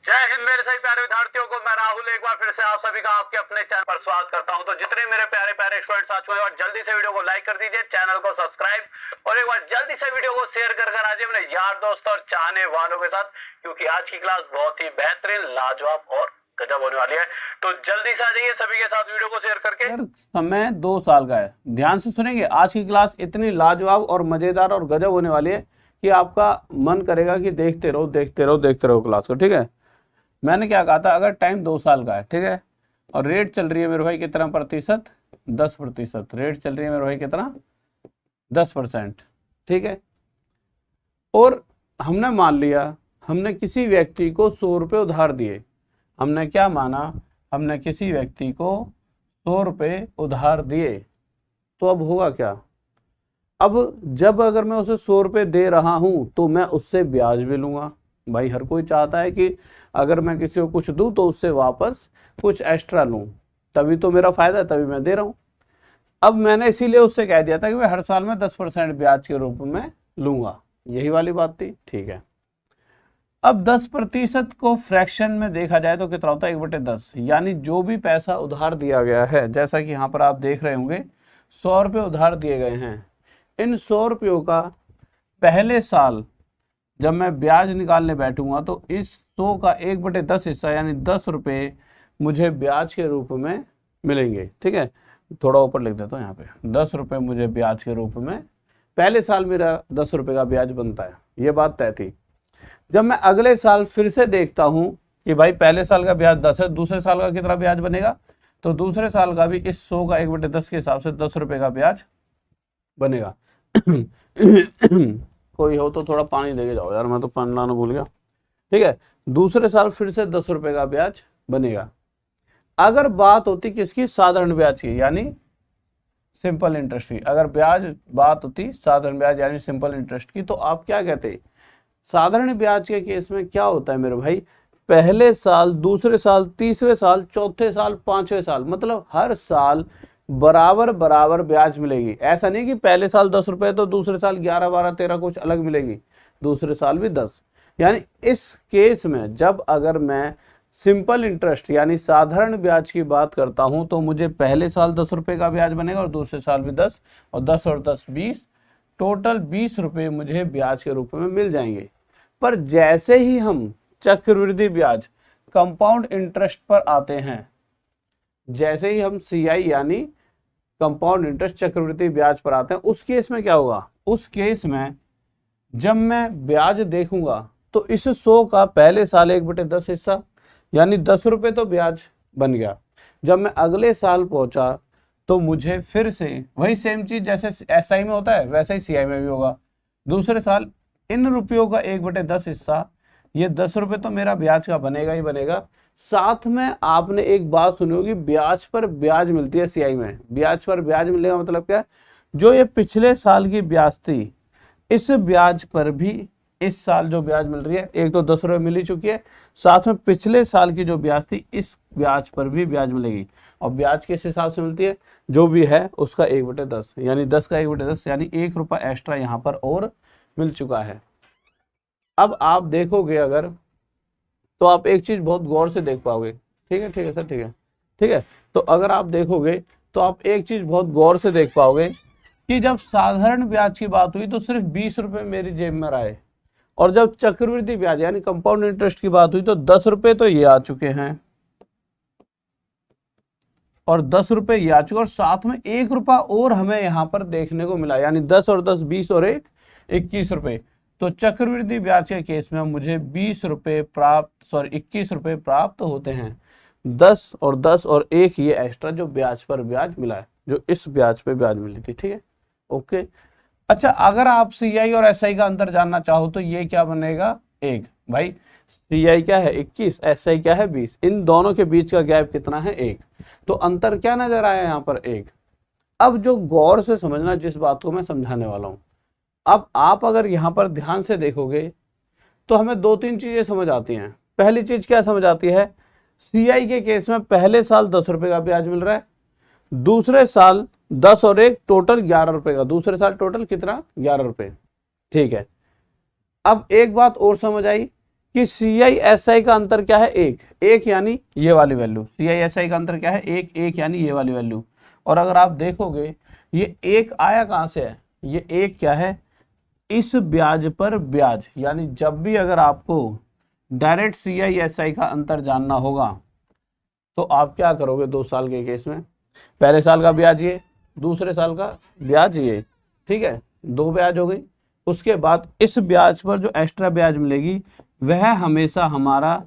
जय हिंद मेरे सभी प्यारे विद्यार्थियों को, मैं राहुल एक बार फिर से आप सभी का आपके अपने चैनल पर स्वागत करता हूं। तो जितने मेरे प्यारे प्यारे स्टूडेंट्स आ चुके हैं, और जल्दी से वीडियो को लाइक कर दीजिए, चैनल को सब्सक्राइब और एक बार जल्दी से वीडियो को शेयर कर कर आजिए अपने यार दोस्त और चाहने वालों के साथ, क्योंकि आज की क्लास बहुत ही बेहतरीन, लाजवाब और गजब होने वाली है। तो जल्दी से आ जाइए सभी के साथ वीडियो को शेयर करके। समय 2 साल का है, ध्यान से सुनेंगे। आज की क्लास इतनी लाजवाब और मजेदार और गजब होने वाली है कि आपका मन करेगा कि देखते रहो देखते रहो देखते रहो क्लास को। ठीक है, मैंने क्या कहा था, अगर टाइम 2 साल का है, ठीक है, और रेट चल रही है मेरे भाई कितना प्रतिशत, 10%। रेट चल रही है मेरे भाई कितना, 10%। ठीक है, और हमने मान लिया, हमने किसी व्यक्ति को 100 रुपये उधार दिए। हमने क्या माना, हमने किसी व्यक्ति को 100 रुपये उधार दिए। तो अब होगा क्या, अब जब अगर मैं उसे 100 रुपये दे रहा हूं तो मैं उससे ब्याज भी लूंगा। भाई हर कोई चाहता है कि अगर मैं किसी को कुछ दूं तो उससे वापस कुछ एक्स्ट्रा लूं, तभी तो मेरा फायदा है, तभी मैं दे रहा हूं। अब मैंने इसीलिए उससे कह दिया था कि मैं हर साल में 10% ब्याज के रूप में लूंगा, यही वाली बात थी। ठीक है, अब 10% को फ्रैक्शन में देखा जाए तो कितना होता है, 1/10। यानी जो भी पैसा उधार दिया गया है, जैसा कि यहाँ पर आप देख रहे होंगे 100 रुपये उधार दिए गए हैं। इन 100 रुपयों का पहले साल जब मैं ब्याज निकालने बैठूंगा तो इस 100 का 1/10 हिस्सा यानी 10 रुपये मुझे ब्याज के रूप में मिलेंगे। ठीक है, थोड़ा ऊपर लिख देता हूँ यहाँ पे, 10 रुपये मुझे ब्याज के रूप में पहले साल मेरा 10 रुपये का ब्याज बनता है। ये बात तय थी। जब मैं अगले साल फिर से देखता हूं कि भाई पहले साल का ब्याज 10 है, दूसरे साल का कितना ब्याज बनेगा, तो दूसरे साल का भी इस 100 का 1/10 के हिसाब से 10 रुपये का ब्याज बनेगा। कोई हो तो थोड़ा पानी देके जाओ यार, मैं तो पानी लाना भूल गया। ठीक है, दूसरे साल फिर से 10 रुपये का ब्याज बनेगा। अगर बात होती किसकी, साधारण ब्याज की यानी सिंपल इंटरेस्ट की, अगर बात होती साधारण ब्याज यानी सिंपल इंटरेस्ट की, तो आप क्या कहते, साधारण ब्याज के केस में क्या होता है मेरे भाई, पहले साल, दूसरे साल, तीसरे साल, चौथे साल, पांचवें साल, मतलब हर साल बराबर बराबर ब्याज मिलेगी। ऐसा नहीं कि पहले साल 10 रुपए तो दूसरे साल 11, 12, 13 कुछ अलग मिलेगी, दूसरे साल भी 10। यानी इस केस में जब अगर मैं सिंपल इंटरेस्ट यानी साधारण ब्याज की बात करता हूं तो मुझे पहले साल 10 रुपए का ब्याज बनेगा और दूसरे साल भी 10, और 10 और 10 20, टोटल 20 रुपये मुझे ब्याज के रूप में मिल जाएंगे। पर जैसे ही हम चक्रवृद्धि ब्याज कंपाउंड इंटरेस्ट पर आते हैं, जैसे ही हम CI यानी कंपाउंड इंटरेस्ट चक्रवृद्धि ब्याज पर आते हैं, उस केस में क्या होगा, उस केस में जब मैं ब्याज देखूंगा तो इस 100 का पहले साल 1/10 हिस्सा यानी 10 रुपये तो ब्याज बन गया। जब मैं अगले साल पहुंचा तो मुझे फिर से वही सेम चीज जैसे SI में होता है वैसे ही CI में भी होगा। दूसरे साल इन रुपयों का 1/10 हिस्सा, ये 10 रुपये तो मेरा ब्याज का बनेगा ही बनेगा। साथ में आपने एक बात सुनी होगी, ब्याज पर ब्याज मिलती है CI में। ब्याज पर ब्याज मिलेगा मतलब क्या, जो ये पिछले साल की ब्याज थी, इस ब्याज पर भी इस साल जो ब्याज मिल रही है, एक तो 10 रुपये मिल ही चुकी है, साथ में पिछले साल की जो ब्याज थी इस ब्याज पर भी ब्याज मिलेगी। और ब्याज किस हिसाब से मिलती है, जो भी है उसका 1/10 यानी 10 का 1/10 यानी 1 रुपया एक्स्ट्रा यहाँ पर और मिल चुका है। अब आप देखोगे अगर, तो आप एक चीज बहुत गौर से देख पाओगे। ठीक है सर, ठीक है, तो अगर आप देखोगे तो आप एक चीज बहुत गौर से देख पाओगे कि जब साधारण ब्याज की बात हुई तो सिर्फ 20 रुपये मेरी जेब में आए, और जब चक्रवृद्धि ब्याज यानी कंपाउंड इंटरेस्ट की बात हुई तो 10 रुपये तो ये आ चुके हैं और 10 रुपये ये आ चुके, और साथ में 1 रुपया और हमें यहाँ पर देखने को मिला, यानी 10 और 10 20 और 1 21 रुपये। तो चक्रवृद्धि ब्याज के केस में मुझे 20 रुपये प्राप्त 21 रुपये प्राप्त होते हैं। 10 और 10 और 1 ये एक्स्ट्रा जो ब्याज पर ब्याज मिला है, जो इस ब्याज पे ब्याज मिली थी। ठीक है, ओके। अच्छा, अगर आप CI और SI का अंतर जानना चाहो तो ये क्या बनेगा, 1। भाई CI क्या है 21, SI क्या है 20, इन दोनों के बीच का गैप कितना है 1। तो अंतर क्या नजर आया यहाँ पर 1। अब जो गौर से समझना जिस बात को मैं समझाने वाला हूं, अब आप अगर यहाँ पर ध्यान से देखोगे तो हमें 2-3 चीजें समझ आती हैं। पहली चीज क्या समझ आती है, CI के केस में पहले साल 10 रुपए का ब्याज मिल रहा है, दूसरे साल 10 और 1 टोटल 11 रुपए का, दूसरे साल टोटल कितना 11 रुपए। ठीक है, अब एक बात और समझ आई कि CISI का अंतर क्या है, एक यानी ये वाली वैल्यू, CISI का अंतर क्या है, एक यानी ये वाली वैल्यू। और अगर आप देखोगे ये एक आया कहाँ से है, ये एक क्या है, इस ब्याज पर ब्याज, यानी जब भी अगर आपको डायरेक्ट CISI का अंतर जानना होगा तो आप क्या करोगे, 2 साल के केस में पहले साल का ब्याज ये, दूसरे साल का ब्याज ये, ठीक है, 2 ब्याज हो गई। उसके बाद इस ब्याज पर जो एक्स्ट्रा ब्याज मिलेगी वह हमेशा हमारा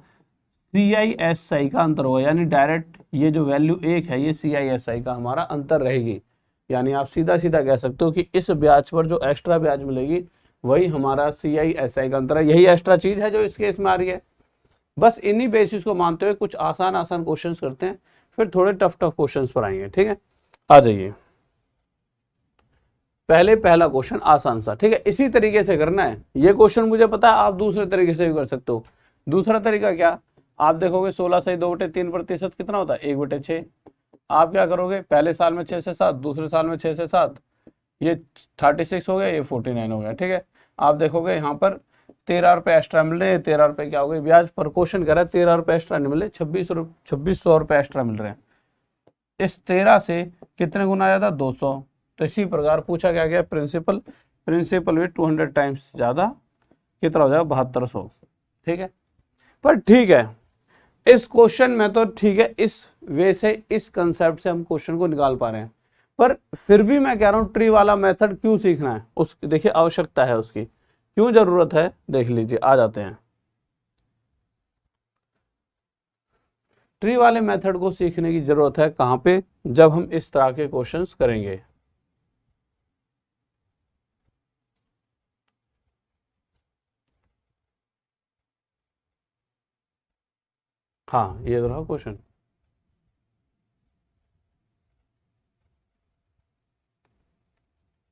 CISI का अंतर होगा, यानी डायरेक्ट ये जो वैल्यू एक है ये CISI का हमारा अंतर रहेगी। यानी आप सीधा सीधा कह सकते हो कि इस ब्याज पर जो एक्स्ट्रा ब्याज मिलेगी वही हमारा CISI का अंतर है, यही एक्स्ट्रा चीज है जो इस केस में आ रही है। बस इन्हीं बेसिस को मानते हुए कुछ आसान आसान क्वेश्चंस करते हैं, फिर थोड़े टफ क्वेश्चंस पर आएंगे, ठीक है। आ जाइए, पहला क्वेश्चन आसान सा, ठीक है, इसी तरीके से करना है। ये क्वेश्चन मुझे पता है आप दूसरे तरीके से भी कर सकते हो। दूसरा तरीका क्या, आप देखोगे 16 से 2/3% कितना होता है, 1/6। आप क्या करोगे, पहले साल में 6 से 7, दूसरे साल में 6 से 7, ये 36 हो गया, ये 49 हो गया, ठीक है। आप देखोगे यहाँ पर 13 रुपये एक्स्ट्रा मिल रहे हैं, 13 रुपये क्या हो गए ब्याज पर, क्वेश्चन कह रहा है 13 रुपये एक्स्ट्रा नहीं मिले, 2600 रुपये एक्स्ट्रा मिल रहे हैं। इस 13 से कितने गुना ज़्यादा, 200। तो इसी प्रकार पूछा क्या गया, प्रिंसिपल भी 200 टाइम्स ज़्यादा, कितना हो जाएगा, 7200, ठीक है। पर ठीक है, इस क्वेश्चन में तो ठीक है, इस वे से, इस कंसेप्ट से हम क्वेश्चन को निकाल पा रहे हैं, पर फिर भी मैं कह रहा हूँ ट्री वाला मेथड क्यों सीखना है, उस देखिए आवश्यकता है उसकी, क्यों जरूरत है, देख लीजिए। आ जाते हैं, ट्री वाले मेथड को सीखने की जरूरत है कहाँ पे, जब हम इस तरह के क्वेश्चंस करेंगे। हाँ, ये रहा क्वेश्चन।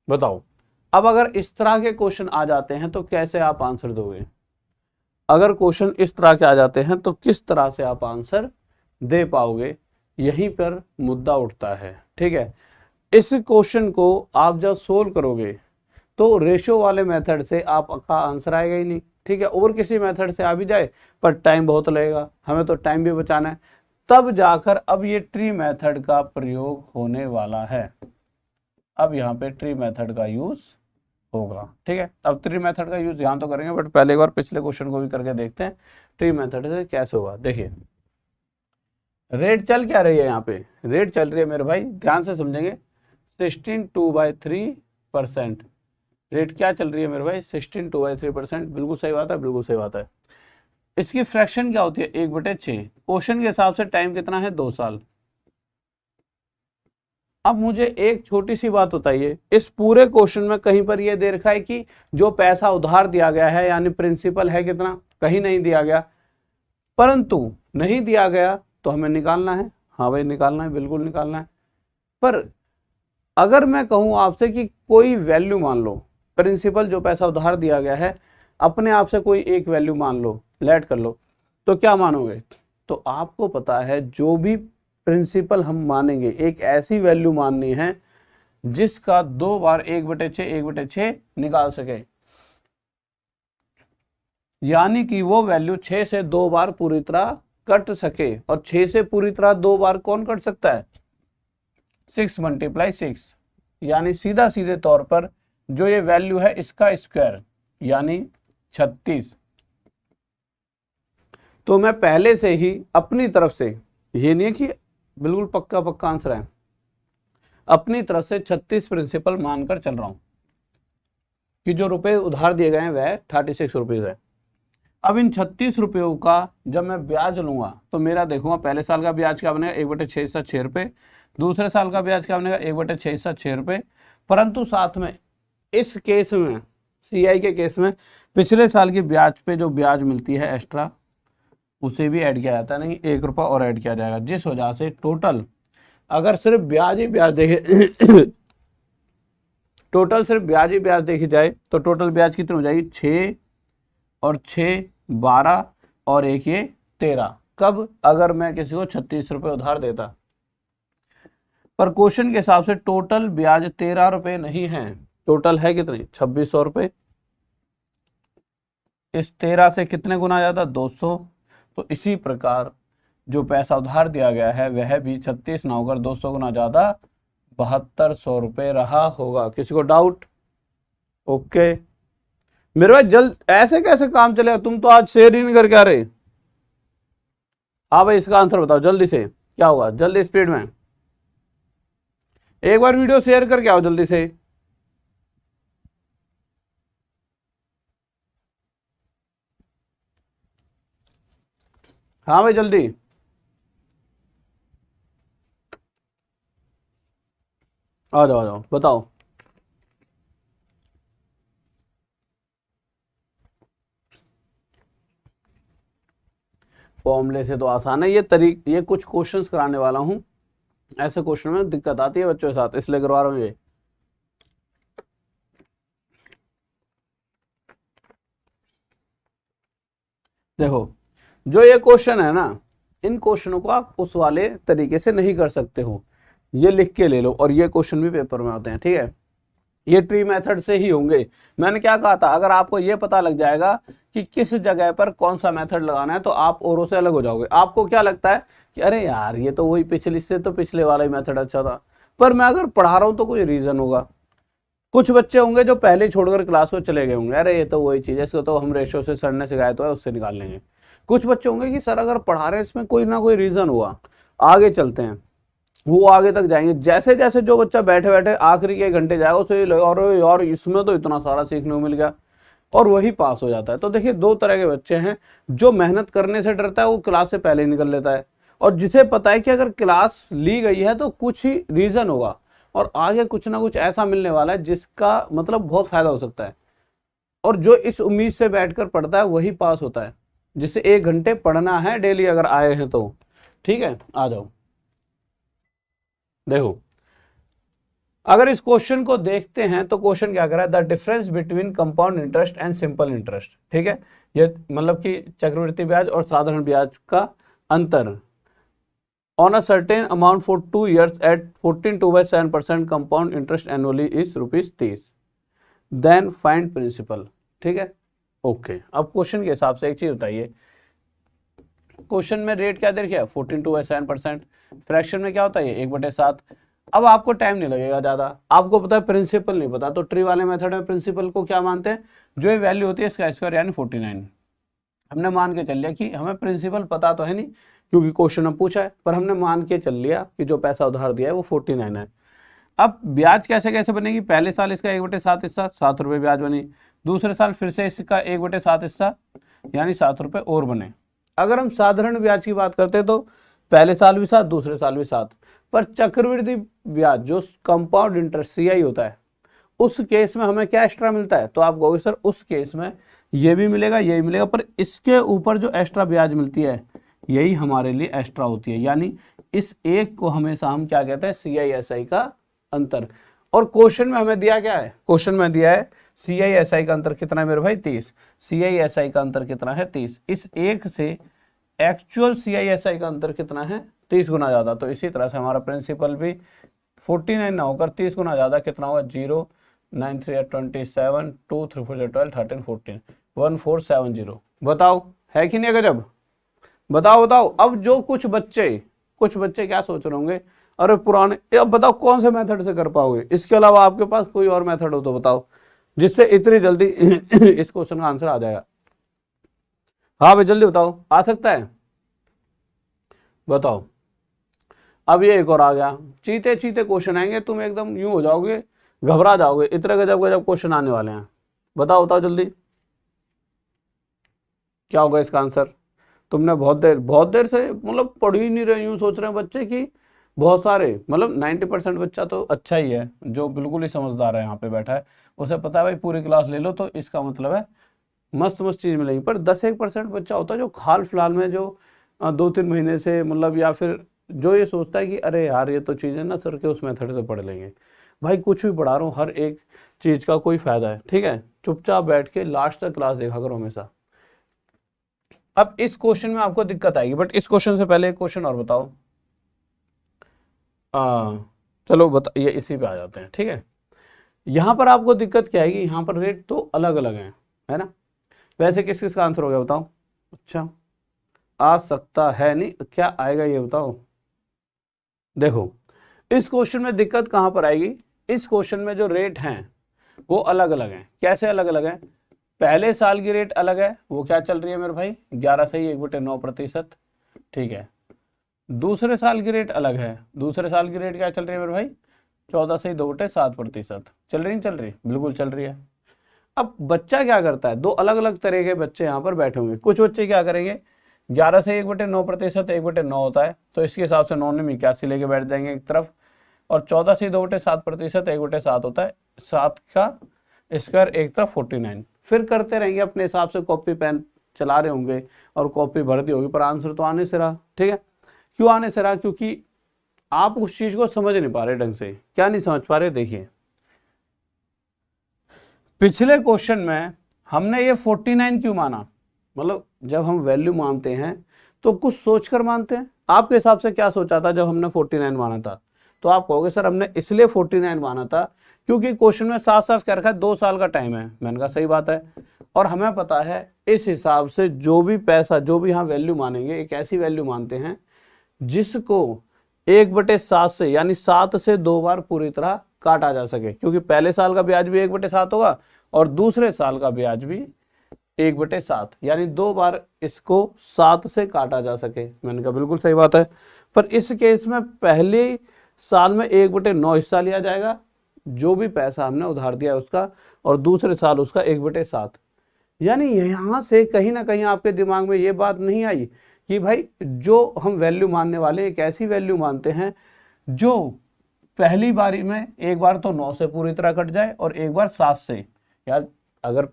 बताओ, अब अगर इस तरह के क्वेश्चन आ जाते हैं तो कैसे आप आंसर दोगे। अगर क्वेश्चन इस तरह के आ जाते हैं तो किस तरह से आप आंसर दे पाओगे, यहीं पर मुद्दा उठता है, ठीक है। इस क्वेश्चन को आप जब सोल्व करोगे तो रेशो वाले मेथड से आपका आंसर आएगा ही नहीं, ठीक है। और किसी मेथड से आ भी जाए पर टाइम बहुत लगेगा, हमें तो टाइम भी बचाना है, तब जाकर अब ये ट्री मेथड का प्रयोग होने वाला है। अब यहाँ पे ट्री मेथड का यूज होगा, ठीक है। अब ट्री मेथड का यूज यहाँ तो करेंगे, बट पहले एक बार पिछले क्वेश्चन को भी करके देखते हैं ट्री मेथड से कैसे होगा। देखिए रेट चल क्या रही है, यहाँ पे रेट चल रही है मेरे भाई, ध्यान से समझेंगे, 16/2/3%। रेट क्या चल रही है मेरे भाई, 16/2/3%। बिल्कुल सही बात है, बिल्कुल सही बात है। इसकी फ्रैक्शन क्या होती है, 1/6। क्वेश्चन के हिसाब से टाइम कितना है, 2 साल। अब मुझे एक छोटी सी बात बताइए, इस पूरे क्वेश्चन में कहीं पर यह दे रखा है कि जो पैसा उधार दिया गया है यानी प्रिंसिपल है कितना, कहीं नहीं दिया गया। परंतु नहीं दिया गया तो हमें निकालना है, हाँ भाई निकालना है, बिल्कुल निकालना है। पर अगर मैं कहूं आपसे कि कोई वैल्यू मान लो, प्रिंसिपल जो पैसा उधार दिया गया है अपने आप से कोई एक वैल्यू मान लो, लेट कर लो, तो क्या मानोगे। तो आपको पता है जो भी प्रिंसिपल हम मानेंगे एक ऐसी वैल्यू माननी है जिसका 2 बार 1/6 निकाल सके, यानी कि वो वैल्यू 6 से 2 बार पूरी तरह कट सके। और 6 से पूरी तरह 2 बार कौन कट सकता है, 6 × 6, यानी सीधा सीधे तौर पर जो ये वैल्यू है इसका स्क्वायर यानी 36। तो मैं पहले से ही अपनी तरफ से, ये नहीं है कि बिल्कुल पक्का आंसर है, अपनी तरफ से 36 प्रिंसिपल मानकर चल रहा हूं कि जो रुपए उधार दिए गए हैं वह 36 रुपीज है। अब इन 36 रुपयों का जब मैं ब्याज लूंगा तो मेरा देखूंगा पहले साल का ब्याज क्या बनेगा, 1/6 रुपये, दूसरे साल का ब्याज क्या बनेगा, 1/6 रुपये। परंतु साथ में इस केस में, CI के केस में, पिछले साल की ब्याज पे जो ब्याज मिलती है एक्स्ट्रा उसे भी ऐड किया जाता है, नहीं 1 रुपया और ऐड किया जाएगा, जिस वजह से टोटल अगर सिर्फ ब्याज ही ब्याज देखे टोटल सिर्फ ब्याज ही ब्याज देखी जाए तो टोटल ब्याज कितनी हो जाएगी, 6 और 6 12 और 1 ये 13। कब, अगर मैं किसी को 36 रुपये उधार देता। पर क्वेश्चन के हिसाब से टोटल ब्याज 13 रुपये नहीं है, टोटल है कितने, 2600 रुपये। इस 13 से कितने गुना ज़्यादा, 200। तो इसी प्रकार जो पैसा उधार दिया गया है वह भी 36 ना होकर 200 गुना ज़्यादा 7200 रुपये रहा होगा। किसी को डाउट? ओके मेरे भाई, जल्द ऐसे कैसे काम चलेगा, तुम तो आज शेयर ही नहीं करके आ रहे। हाँ भाई, इसका आंसर बताओ जल्दी से, क्या होगा, जल्दी स्पीड में एक बार वीडियो शेयर करके आओ जल्दी से। हाँ भाई जल्दी, आ जाओ बताओ। फॉर्मूले से तो आसान है, ये कुछ क्वेश्चंस कराने वाला हूं, ऐसे क्वेश्चन में दिक्कत आती है बच्चों के साथ, इसलिए करवा रहा हूं ये। देखो जो ये क्वेश्चन है ना, इन क्वेश्चनों को आप उस वाले तरीके से नहीं कर सकते हो, ये लिख के ले लो, और ये क्वेश्चन भी पेपर में आते हैं, ठीक है, ये ट्री मेथड से ही होंगे। मैंने क्या कहा था, अगर आपको ये पता लग जाएगा कि किस जगह पर कौन सा मेथड लगाना है तो आप औरों से अलग हो जाओगे। आपको क्या लगता है कि अरे यार ये तो वही पिछले से तो पिछले वाला ही मेथड अच्छा था, पर मैं अगर पढ़ा रहा हूँ तो कोई रीजन होगा। कुछ बच्चे होंगे जो पहले छोड़कर क्लास को चले गए होंगे, अरे ये तो वही चीज़ है, इसको तो हम रेशो से सर ने सिखाया तो है, उससे निकाल लेंगे। कुछ बच्चे होंगे कि सर अगर पढ़ा रहे हैं इसमें कोई ना कोई रीजन हुआ, आगे चलते हैं, वो आगे तक जाएंगे। जैसे जैसे जो बच्चा बैठे बैठे आखिरी के घंटे जाएगा उसे ये लगेगा अरे यार इसमें तो इतना सारा सीखने को मिल गया, और वही पास हो जाता है। तो देखिए दो तरह के बच्चे हैं, जो मेहनत करने से डरता है वो क्लास से पहले ही निकल लेता है, और जिसे पता है कि अगर क्लास ली गई है तो कुछ ही रीजन होगा और आगे कुछ ना कुछ ऐसा मिलने वाला है जिसका मतलब बहुत फायदा हो सकता है, और जो इस उम्मीद से बैठकर पढ़ता है वही पास होता है, जिसे 1 घंटे पढ़ना है डेली अगर आए हैं तो। ठीक है, आ जाओ। देखो अगर इस क्वेश्चन को देखते हैं तो क्वेश्चन क्या कर रहा है, the difference between compound interest and simple interest. ठीक है, ये मतलब कि चक्रवृद्धि ब्याज और साधारण ब्याज का अंतर on a certain amount for 2 years at 14.27% compound interest annually is ₹30। Then find principal. ठीक है, ओके। अब क्वेश्चन के हिसाब से एक चीज बताइए, क्वेश्चन में रेट क्या दे रखा है 14.27%, फ्रैक्शन में क्या होता है 1/7। अब आपको टाइम नहीं लगेगा ज्यादा, आपको पता है प्रिंसिपल नहीं पता, तो ट्री वाले मेथड में प्रिंसिपल को क्या मानते हैं, जो ये वैल्यू होती है इसका स्क्वायर यानी 49। हमने मान के चल लिया कि हमें प्रिंसिपल पता तो है नहीं क्योंकि क्वेश्चन में पूछा है, पर हमने मान के चल लिया कि जो पैसा उधार दिया है वो 49 है। अब ब्याज कैसे कैसे बनेगी, पहले साल इसका 1/7 हिस्सा 7 रुपये ब्याज बनी, दूसरे साल फिर से इसका 1/7 हिस्सा यानी 7 रुपये और बने। अगर हम साधारण ब्याज की बात करते हैं तो पहले साल भी 7 दूसरे साल भी 7, पर चक्रवृद्धि ब्याज जो कंपाउंड इंटरेस्ट CI होता है उस केस में हमें क्या एक्स्ट्रा मिलता है, तो आप कहोगे सर उस केस में ये भी मिलेगा ये भी मिलेगा, पर इसके ऊपर जो एक्स्ट्रा ब्याज मिलती है यही हमारे लिए एक्स्ट्रा होती है, यानी इस एक को हमेशा हम क्या कहते हैं CI/SI का अंतर। और क्वेश्चन में हमें दिया क्या है, क्वेश्चन में दिया है CI/SI का अंतर कितना है मेरे भाई 30, CI/SI का अंतर कितना है 30, इस एक से एक्चुअल CI/SI का अंतर कितना है 30 गुना ज्यादा। तो इसी तरह से हमारा प्रिंसिपल भी 49 ना होकर 30 गुना ज्यादा कितना होगा 0 9 3 27 2 3 4 12 13 14 1470। बताओ है कि नहीं गजब, बताओ बताओ। अब जो कुछ बच्चे क्या सोच रहे होंगे, अरे पुराने, अब बताओ कौन से मेथड से कर पाओगे, इसके अलावा आपके पास कोई और मेथड हो तो बताओ जिससे इतनी जल्दी इस क्वेश्चन का आंसर आ जाएगा। हाँ भाई जल्दी बताओ, आ सकता है बताओ। अब ये एक और आ गया, चीते चीते क्वेश्चन आएंगे, तुम एकदम यूं हो जाओगे, घबरा जाओगे, इतने गजब गजब क्वेश्चन आने वाले हैं। बताओ बताओ जल्दी क्या होगा इसका आंसर। तुमने बहुत देर से मतलब पढ़ ही नहीं रहे, यूं सोच रहे हैं बच्चे की बहुत सारे, मतलब 90% बच्चा तो अच्छा ही है जो बिल्कुल ही समझदार है यहाँ पे बैठा है, उसे पता है भाई पूरी क्लास ले लो तो इसका मतलब है मस्त मस्त चीज मिलेगी। पर 10-1% बच्चा होता है जो हाल फिलहाल में जो 2-3 महीने से मतलब, या फिर जो ये सोचता है कि अरे यार ये तो चीज़ें ना सर के उस मेथड से पढ़ लेंगे। भाई कुछ भी पढ़ा रहा हूँ, हर एक चीज़ का कोई फायदा है, ठीक है, चुपचाप बैठ के लास्ट तक क्लास देखा करो हमेशा। अब इस क्वेश्चन में आपको दिक्कत आएगी, बट इस क्वेश्चन से पहले एक क्वेश्चन और बताओ। चलो बता, ये इसी पे आ जाते हैं। ठीक है, यहाँ पर आपको दिक्कत क्या आएगी, यहाँ पर रेट तो अलग अलग है ना, वैसे किस किस का आंसर हो गया बताओ? अच्छा, आ सकता है नहीं, क्या आएगा ये बताओ? देखो इस क्वेश्चन में दिक्कत कहां पर आएगी, इस क्वेश्चन में जो रेट हैं वो अलग अलग हैं। कैसे अलग अलग हैं? पहले साल की रेट अलग है, वो क्या चल रही है मेरे भाई 11.1/9%, ठीक है। दूसरे साल की रेट अलग है, दूसरे साल की रेट क्या चल रही है मेरे भाई 14.2/7% चल रही, नहीं चल रही? बिल्कुल चल रही है। अब बच्चा क्या करता है, दो अलग अलग तरह के बच्चे यहाँ पर बैठे होंगे। कुछ बच्चे क्या करेंगे, 11.1/9%, 1/9 होता है तो इसके हिसाब से 9 में 81 लेके बैठ जाएंगे एक तरफ, और 14.2/7%, 1/7 होता है, 7 का स्क्वायर एक तरफ 49। फिर करते रहेंगे अपने हिसाब से, कॉपी पेन चला रहे होंगे और कॉपी भर दी होगी, पर आंसर तो आने से रहा। ठीक है, क्यों आने से रहा? क्योंकि आप उस चीज को समझ नहीं पा रहे ढंग से। क्या नहीं समझ पा रहे? देखिए पिछले क्वेश्चन में हमने ये 49 क्यों माना, मतलब जब हम वैल्यू मानते हैं तो कुछ सोचकर मानते हैं। आपके हिसाब से क्या सोचा था जब हमने 49 माना था? तो आप कहोगे सर हमने इसलिए 49 माना था क्योंकि क्वेश्चन में साफ साफ क्या रखा है, 2 साल का टाइम है। मैंने कहा सही बात है, और हमें पता है इस हिसाब से जो भी पैसा, जो भी यहाँ वैल्यू मानेंगे, एक ऐसी वैल्यू मानते हैं जिसको 1/7 से, यानी 7 से 2 बार पूरी तरह काटा जा सके, क्योंकि पहले साल का ब्याज भी 1/7 होगा और दूसरे साल का ब्याज भी 1/7, यानी 2 बार इसको 7 से काटा जा सके। मैंने कहा बिल्कुल सही बात है, पर इस केस में पहले साल में 1/9 हिस्सा लिया जाएगा, जो भी पैसा हमने उधार दिया उसका, और दूसरे साल उसका 1/7। यानी यहाँ से कहीं ना कहीं आपके दिमाग में ये बात नहीं आई कि भाई जो हम वैल्यू मानने वाले एक ऐसी वैल्यू मानते हैं जो पहली बारी में एक बार तो 9 से पूरी तरह कट जाए और एक बार 7 से। यार अगर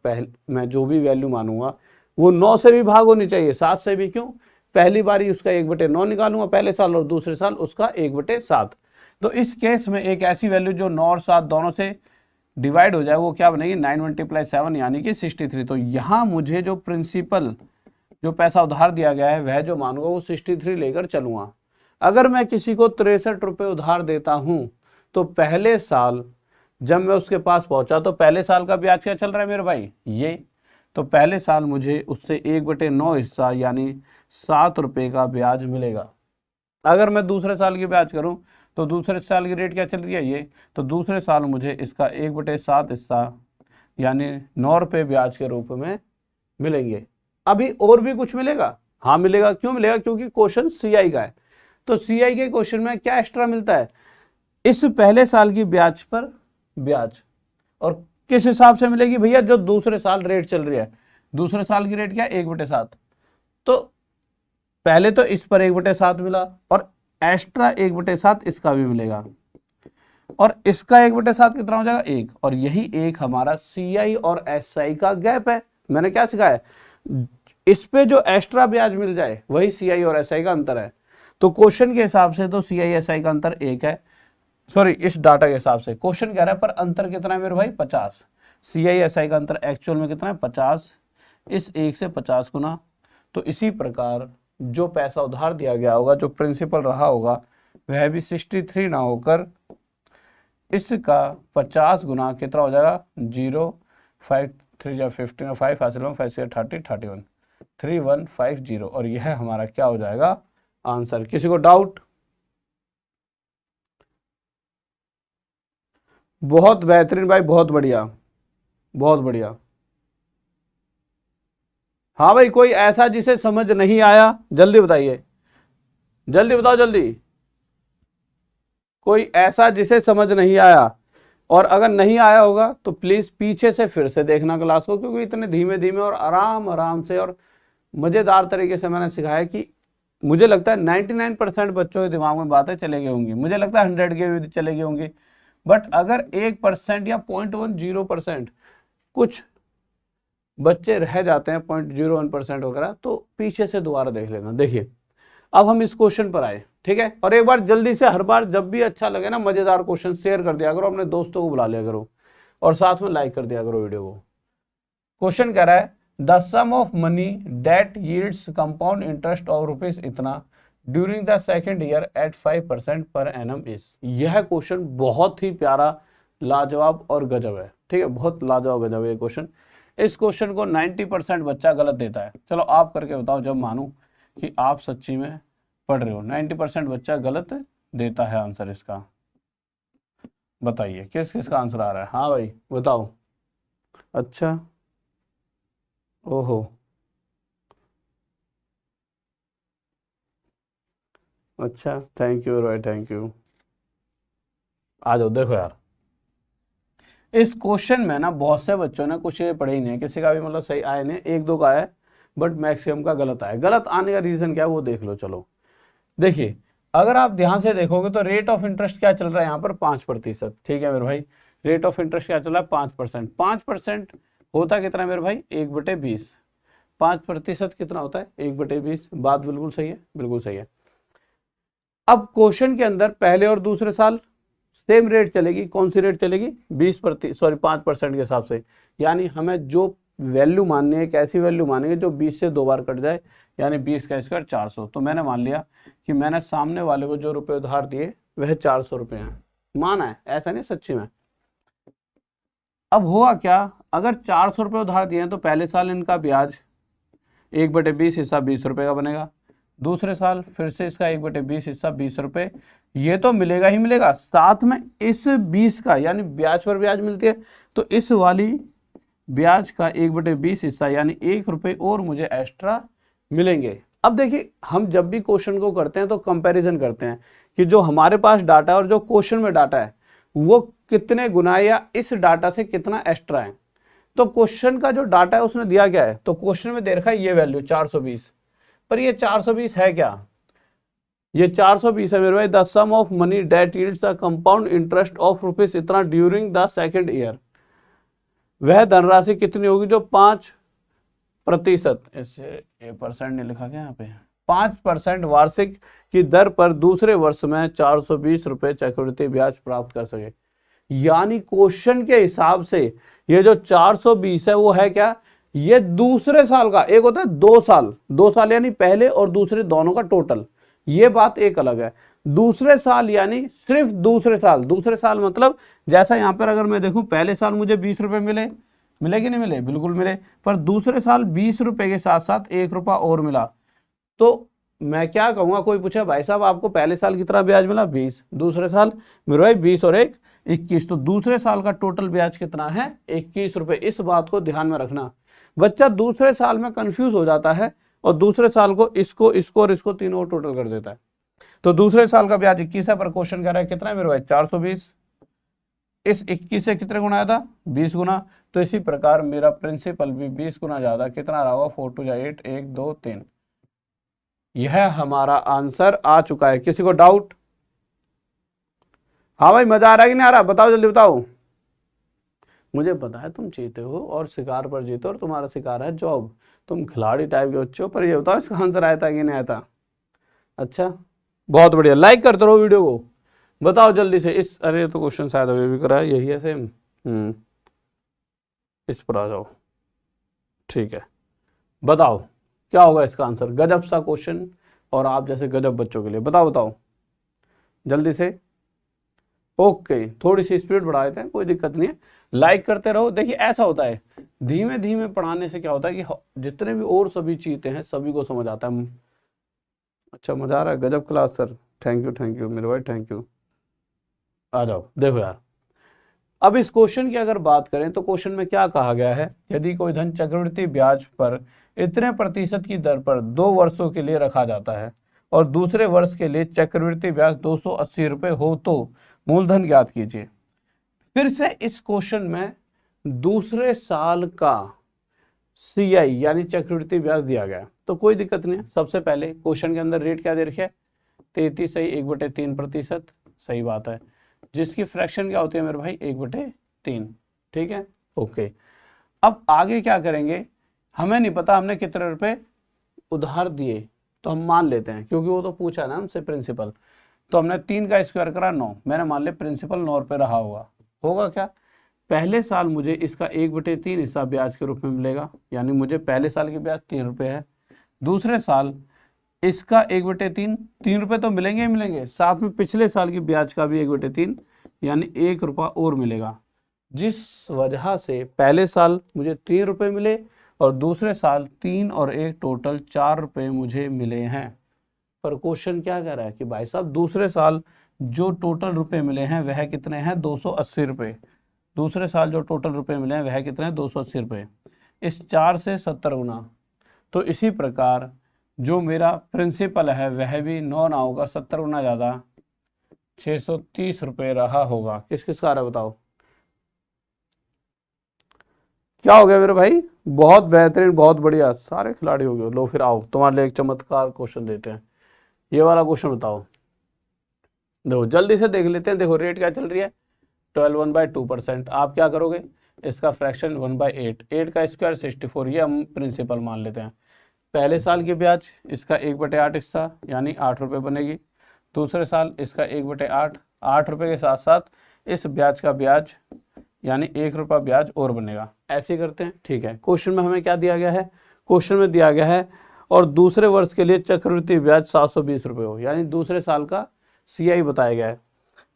मैं जो भी वैल्यू मानूंगा वो 9 से भी भाग होनी चाहिए, 7 से भी। क्यों? पहली बारी उसका 1/9 निकालूंगा पहले साल और दूसरे साल उसका 1/7। तो इस केस में एक ऐसी वैल्यू जो 9 और 7 दोनों से डिवाइड हो जाए वो क्या बनेगी 9 × 7 यानी कि 63। तो यहाँ मुझे जो प्रिंसिपल, जो पैसा उधार दिया गया है वह जो मानूंगा वो 63 लेकर चलूंगा। अगर मैं किसी को 63 रुपये उधार देता हूं तो पहले साल जब मैं उसके पास पहुंचा तो पहले साल का ब्याज क्या चल रहा है मेरे भाई ये, तो पहले साल मुझे उससे 1/9 हिस्सा यानी 7 रुपये का ब्याज मिलेगा। अगर मैं दूसरे साल की ब्याज करूं तो दूसरे साल की रेट क्या चल रही है ये, तो दूसरे साल मुझे इसका 1/7 हिस्सा यानी 9 रुपये ब्याज के रूप में मिलेंगे। अभी और भी कुछ मिलेगा, हाँ मिलेगा। क्यों मिलेगा? क्योंकि क्वेश्चन सीआई का है, तो सीआई के क्वेश्चन में क्या एक्स्ट्रा मिलता है, इस पहले साल की ब्याज पर ब्याज। और किस हिसाब से मिलेगी भैया? जो दूसरे साल रेट चल रही है, दूसरे साल की रेट क्या है 1/7, तो पहले तो इस पर 1/7 मिला और एक्स्ट्रा 1/7 इसका भी मिलेगा, और इसका 1/7 कितना हो जाएगा 1, और यही एक हमारा सीआई और एसआई का गैप है। मैंने क्या सिखाया है, इस पे जो एक्स्ट्रा ब्याज मिल जाए वही सीआई और एसआई का अंतर है। तो क्वेश्चन के हिसाब से तो सीआई एसआई का अंतर 1 है, सॉरी इस डाटा के हिसाब से क्वेश्चन कह रहा है, पर अंतर कितना है मेरे भाई 50। सीआई एसआई का अंतर एक्चुअल में कितना है 50, इस 1 से 50 गुना। तो इसी प्रकार जो पैसा उधार दिया गया होगा, जो प्रिंसिपल रहा होगा, वह भी 63 ना होकर इसका 50 गुना कितना हो जाएगा 0, 5 3 15 5 हासिल 5 6 30 31 3150, और यह हमारा क्या हो जाएगा आंसर। किसी को डाउट? बहुत बेहतरीन भाई, बहुत बढ़िया, बहुत बढ़िया। हाँ भाई, कोई ऐसा जिसे समझ नहीं आया जल्दी बताइए, जल्दी बताओ जल्दी। कोई ऐसा जिसे समझ नहीं आया, और अगर नहीं आया होगा तो प्लीज पीछे से फिर से देखना क्लास को, क्योंकि इतने धीमे धीमे और आराम आराम से और मजेदार तरीके से मैंने सिखाया कि मुझे लगता है 99% बच्चों के दिमाग में बातें चले गई होंगी, मुझे लगता है 100 के भी चले गई होंगी, बट अगर 1% या 0.10% कुछ बच्चे रह जाते हैं 0.01% वगैरह, तो पीछे से दोबारा देख लेना। देखिए अब हम इस क्वेश्चन पर आए, ठीक है, और एक बार जल्दी से, हर बार जब भी अच्छा लगे ना मजेदार क्वेश्चन शेयर कर दिया करो, अपने दोस्तों को बुला लिया करो और साथ में लाइक कर दिया करो वीडियो को। क्वेश्चन कह रहा है the sum of money that yields compound interest of rupees इतना during the second year at 5% per annum is. यह क्वेश्चन बहुत ही प्यारा, लाजवाब और गजब है, ठीक है, बहुत लाजवाब गजब है ये क्वेश्चन। इस क्वेश्चन को 90% बच्चा गलत देता है। चलो आप करके बताओ, जब मानूं कि आप सच्ची में पढ़ रहे हो। 90% बच्चा गलत देता है आंसर इसका। बताइए किस किस का आंसर आ रहा है। हाँ भाई बताओ। अच्छा, ओहो, अच्छा, थैंक यू भाई, थैंक यू। आ जाओ, देखो यार, इस क्वेश्चन में ना बहुत से बच्चों ने कुछ ये पढ़े ही नहीं है, किसी का भी मतलब सही आया नहीं, एक दो का आया, बट मैक्सिमम का गलत आया। गलत आने का रीजन क्या है वो देख लो। चलो देखिए, अगर आप ध्यान से देखोगे तो रेट ऑफ इंटरेस्ट क्या चल रहा है यहाँ पर, 5%। ठीक है मेरे भाई, रेट ऑफ इंटरेस्ट क्या चल रहा है, 5%। 5% होता कितना है मेरे भाई, 1/20। 5% कितना होता है, 1/20। बात बिल्कुल सही है, बिल्कुल सही है। अब क्वेश्चन के अंदर पहले और दूसरे साल सेम रेट चलेगी। कौन सी रेट चलेगी, 5% के हिसाब से। यानी हमें जो वैल्यू माननी है, एक ऐसी वैल्यू मानेंगे जो 20 से 2 बार कट जाए, यानी 20 का स्क्वायर 400। तो मैंने मान लिया कि मैंने सामने वाले को जो रुपए उधार दिए वह 400 रुपये हैं, माना है, ऐसा नहीं सच्ची में। अब हुआ क्या, अगर 400 रुपये उधार दिए हैं तो पहले साल इनका ब्याज 1/20 हिस्सा 20 रुपये का बनेगा। दूसरे साल फिर से इसका 1/20 हिस्सा 20 रुपये, ये तो मिलेगा ही मिलेगा, साथ में इस 20 का, यानी ब्याज पर ब्याज मिलती है, तो इस वाली ब्याज का 1/20 हिस्सा यानी 1 रुपये और मुझे एक्स्ट्रा मिलेंगे। अब देखिए, हम जब भी क्वेश्चन को करते हैं तो कंपैरिजन करते हैं कि जो हमारे पास डाटा है और जो क्वेश्चन में डाटा है वो कितने गुना या इस डाटा से कितना एक्स्ट्रा है। तो क्वेश्चन का जो डाटा है उसने दिया क्या है, तो क्वेश्चन में दे रखा है ये वैल्यू 420, पर ये 420 है क्या, ये 420 है मेरे भाई। The sum of money that yields the compound interest of rupees इतना ड्यूरिंग द सेकंड ईयर, वह धनराशि कितनी होगी जो 5%, ऐसे ये परसेंट नहीं लिखा गया यहाँ पे, 5% वार्षिक की दर पर दूसरे वर्ष में 420 रुपये चक्रवृद्धि ब्याज प्राप्त कर सके। यानी क्वेश्चन के हिसाब से ये जो 420 है वो है क्या, ये दूसरे साल का, एक होता है 2 साल, 2 साल यानी पहले और दूसरे दोनों का टोटल, ये बात एक अलग है। दूसरे साल यानी सिर्फ दूसरे साल, दूसरे साल मतलब जैसा यहाँ पर अगर मैं देखूं, पहले साल मुझे 20 रुपये मिले कि नहीं मिले, बिल्कुल मिले, पर दूसरे साल 20 रुपये के साथ साथ 1 रुपया और मिला। तो मैं क्या कहूँगा, कोई पूछे भाई साहब आपको पहले साल कितना ब्याज मिला, 20, दूसरे साल मेरे भाई 20 और 1 21, तो दूसरे साल का टोटल ब्याज कितना है, 21 रुपये। इस बात को ध्यान में रखना, बच्चा दूसरे साल में कंफ्यूज हो जाता है और दूसरे साल को इसको और इसको तीनों टोटल कर देता है। तो दूसरे साल का ब्याज 21 है, पर क्वेश्चन कह रहा है कितना है मेरे भाई, 420। इस 21 से कितने गुना आया था, 20 गुना। तो इसी प्रकार मेरा प्रिंसिपल भी 20 गुना ज्यादा, कितना रहा होगा, 4 2 8, 1 2 3। यह हमारा आंसर आ चुका है। किसी को डाउट? हाँ भाई, मजा आ रहा है कि नहीं आ रहा, बताओ जल्दी बताओ। मुझे पता है तुम जीते हो और शिकार पर जीते हो, और तुम्हारा शिकार है जॉब, तुम खिलाड़ी टाइप के बच्चे हो, पर ये बताओ इसका आंसर आया था कि नहीं आया था। अच्छा, बहुत बढ़िया, लाइक करते रहो वीडियो को। बताओ जल्दी से इस, अरे तो क्वेश्चन शायद अभी भी करा है, यही है सेम। इस पर आ जाओ, ठीक है, बताओ क्या होगा इसका आंसर। गजब सा क्वेश्चन, और आप जैसे गजब बच्चों के लिए। बताओ जल्दी से। ओके, थोड़ी सी स्पीड बढ़ा देते हैं, कोई दिक्कत नहीं है, लाइक करते रहो। देखिए ऐसा होता है, धीमे धीमे पढ़ाने से क्या होता है कि जितने भी और सभी चीजें हैं सभी को समझ आता है। अच्छा, मजा आ रहा है, गजब क्लास सर, थैंक यू मेरे भाई, थैंक यू। आ जाओ, देखो यार, अब इस क्वेश्चन की अगर बात करें तो क्वेश्चन में क्या कहा गया है, यदि कोई धन चक्रवृद्धि ब्याज पर इतने प्रतिशत की दर पर 2 वर्षों के लिए रखा जाता है और दूसरे वर्ष के लिए चक्रवृद्धि ब्याज 280 रुपये हो तो मूलधन ज्ञात कीजिए। फिर से इस क्वेश्चन में दूसरे साल का CI यानी चक्रवृद्धि ब्याज दिया गया, तो कोई दिक्कत नहीं है। सबसे पहले क्वेश्चन के अंदर रेट क्या दे रखा है, 33 सही 1/3%, सही बात है, जिसकी फ्रैक्शन क्या होती है मेरे भाई, 1/3। ठीक है, ओके। अब आगे क्या करेंगे, हमें नहीं पता हमने कितने रुपए उधार दिए, तो हम मान लेते हैं, क्योंकि वो तो पूछा ना हमसे प्रिंसिपल, तो हमने 3 का स्क्वायर करा 9, मैंने मान लिया प्रिंसिपल 9 रुपये रहा होगा क्या, पहले साल मुझे इसका 1/3 हिस्सा ब्याज के रूप में मिलेगा, यानी मुझे पहले साल की ब्याज 3 रुपये है। दूसरे साल इसका 1/3, 3 रुपये तो मिलेंगे ही मिलेंगे, साथ में पिछले साल की ब्याज का भी 1/3 यानी 1 रुपया और मिलेगा। जिस वजह से पहले साल मुझे 3 रुपये मिले और दूसरे साल 3 और 1 टोटल 4 रुपये मुझे मिले हैं। पर क्वेश्चन क्या कह रहा है कि भाई साहब दूसरे साल जो टोटल रुपए मिले हैं वह कितने हैं, 280 रुपये। दूसरे साल जो टोटल रुपए मिले हैं वह कितने हैं, 280 रुपये। इस 4 से 70 गुना। तो इसी प्रकार जो मेरा प्रिंसिपल है वह भी 9 ना होगा, 70 गुना ज़्यादा 630 रुपये रहा होगा। किस किस का रहा है बताओ, क्या हो गया मेरे भाई? बहुत बेहतरीन, बहुत बढ़िया, सारे खिलाड़ी हो गए। लो फिर आओ तुम्हारे लिए एक चमत्कार क्वेश्चन देते हैं। ये वाला क्वेश्चन बताओ, देखो जल्दी से देख लेते हैं। देखो रेट क्या चल रही है, 12 1/2%। आप क्या करोगे, इसका फ्रैक्शन 1/8, 8 का स्क्वायर 64, ये हम प्रिंसिपल मान लेते हैं। पहले साल की ब्याज इसका 1/8 हिस्सा यानी 8 रुपये बनेगी। दूसरे साल इसका 1/8, 8 रुपये के साथ साथ इस ब्याज का ब्याज यानी 1 रुपया ब्याज और बनेगा। ऐसे करते हैं, ठीक है। क्वेश्चन में हमें क्या दिया गया है, क्वेश्चन में दिया गया है और दूसरे वर्ष के लिए चक्रवृद्धि ब्याज 720 रुपये हो, यानी दूसरे साल का CI बताया गया है।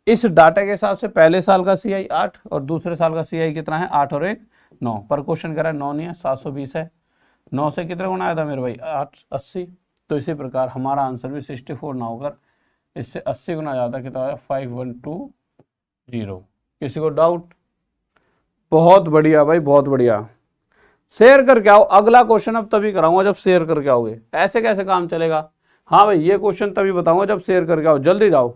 इस डाटा के हिसाब से पहले साल का CI 8 और दूसरे साल का CI कितना है, 8 और 1 9। पर क्वेश्चन कह रहा है 9 नहीं है, 720 है। 9 से कितना गुना आया था मेरे भाई, 80। तो इसी प्रकार हमारा आंसर भी 64 ना होकर इससे 80 गुना ज़्यादा कितना आया, 5120। किसी को डाउट? बहुत बढ़िया भाई, बहुत बढ़िया। शेयर करके आओ, अगला क्वेश्चन अब तभी कराऊंगा जब शेयर करके आओगे। ऐसे कैसे काम चलेगा? हाँ भाई, ये क्वेश्चन तभी बताऊंगा जब शेयर करके आओ। जल्दी जाओ,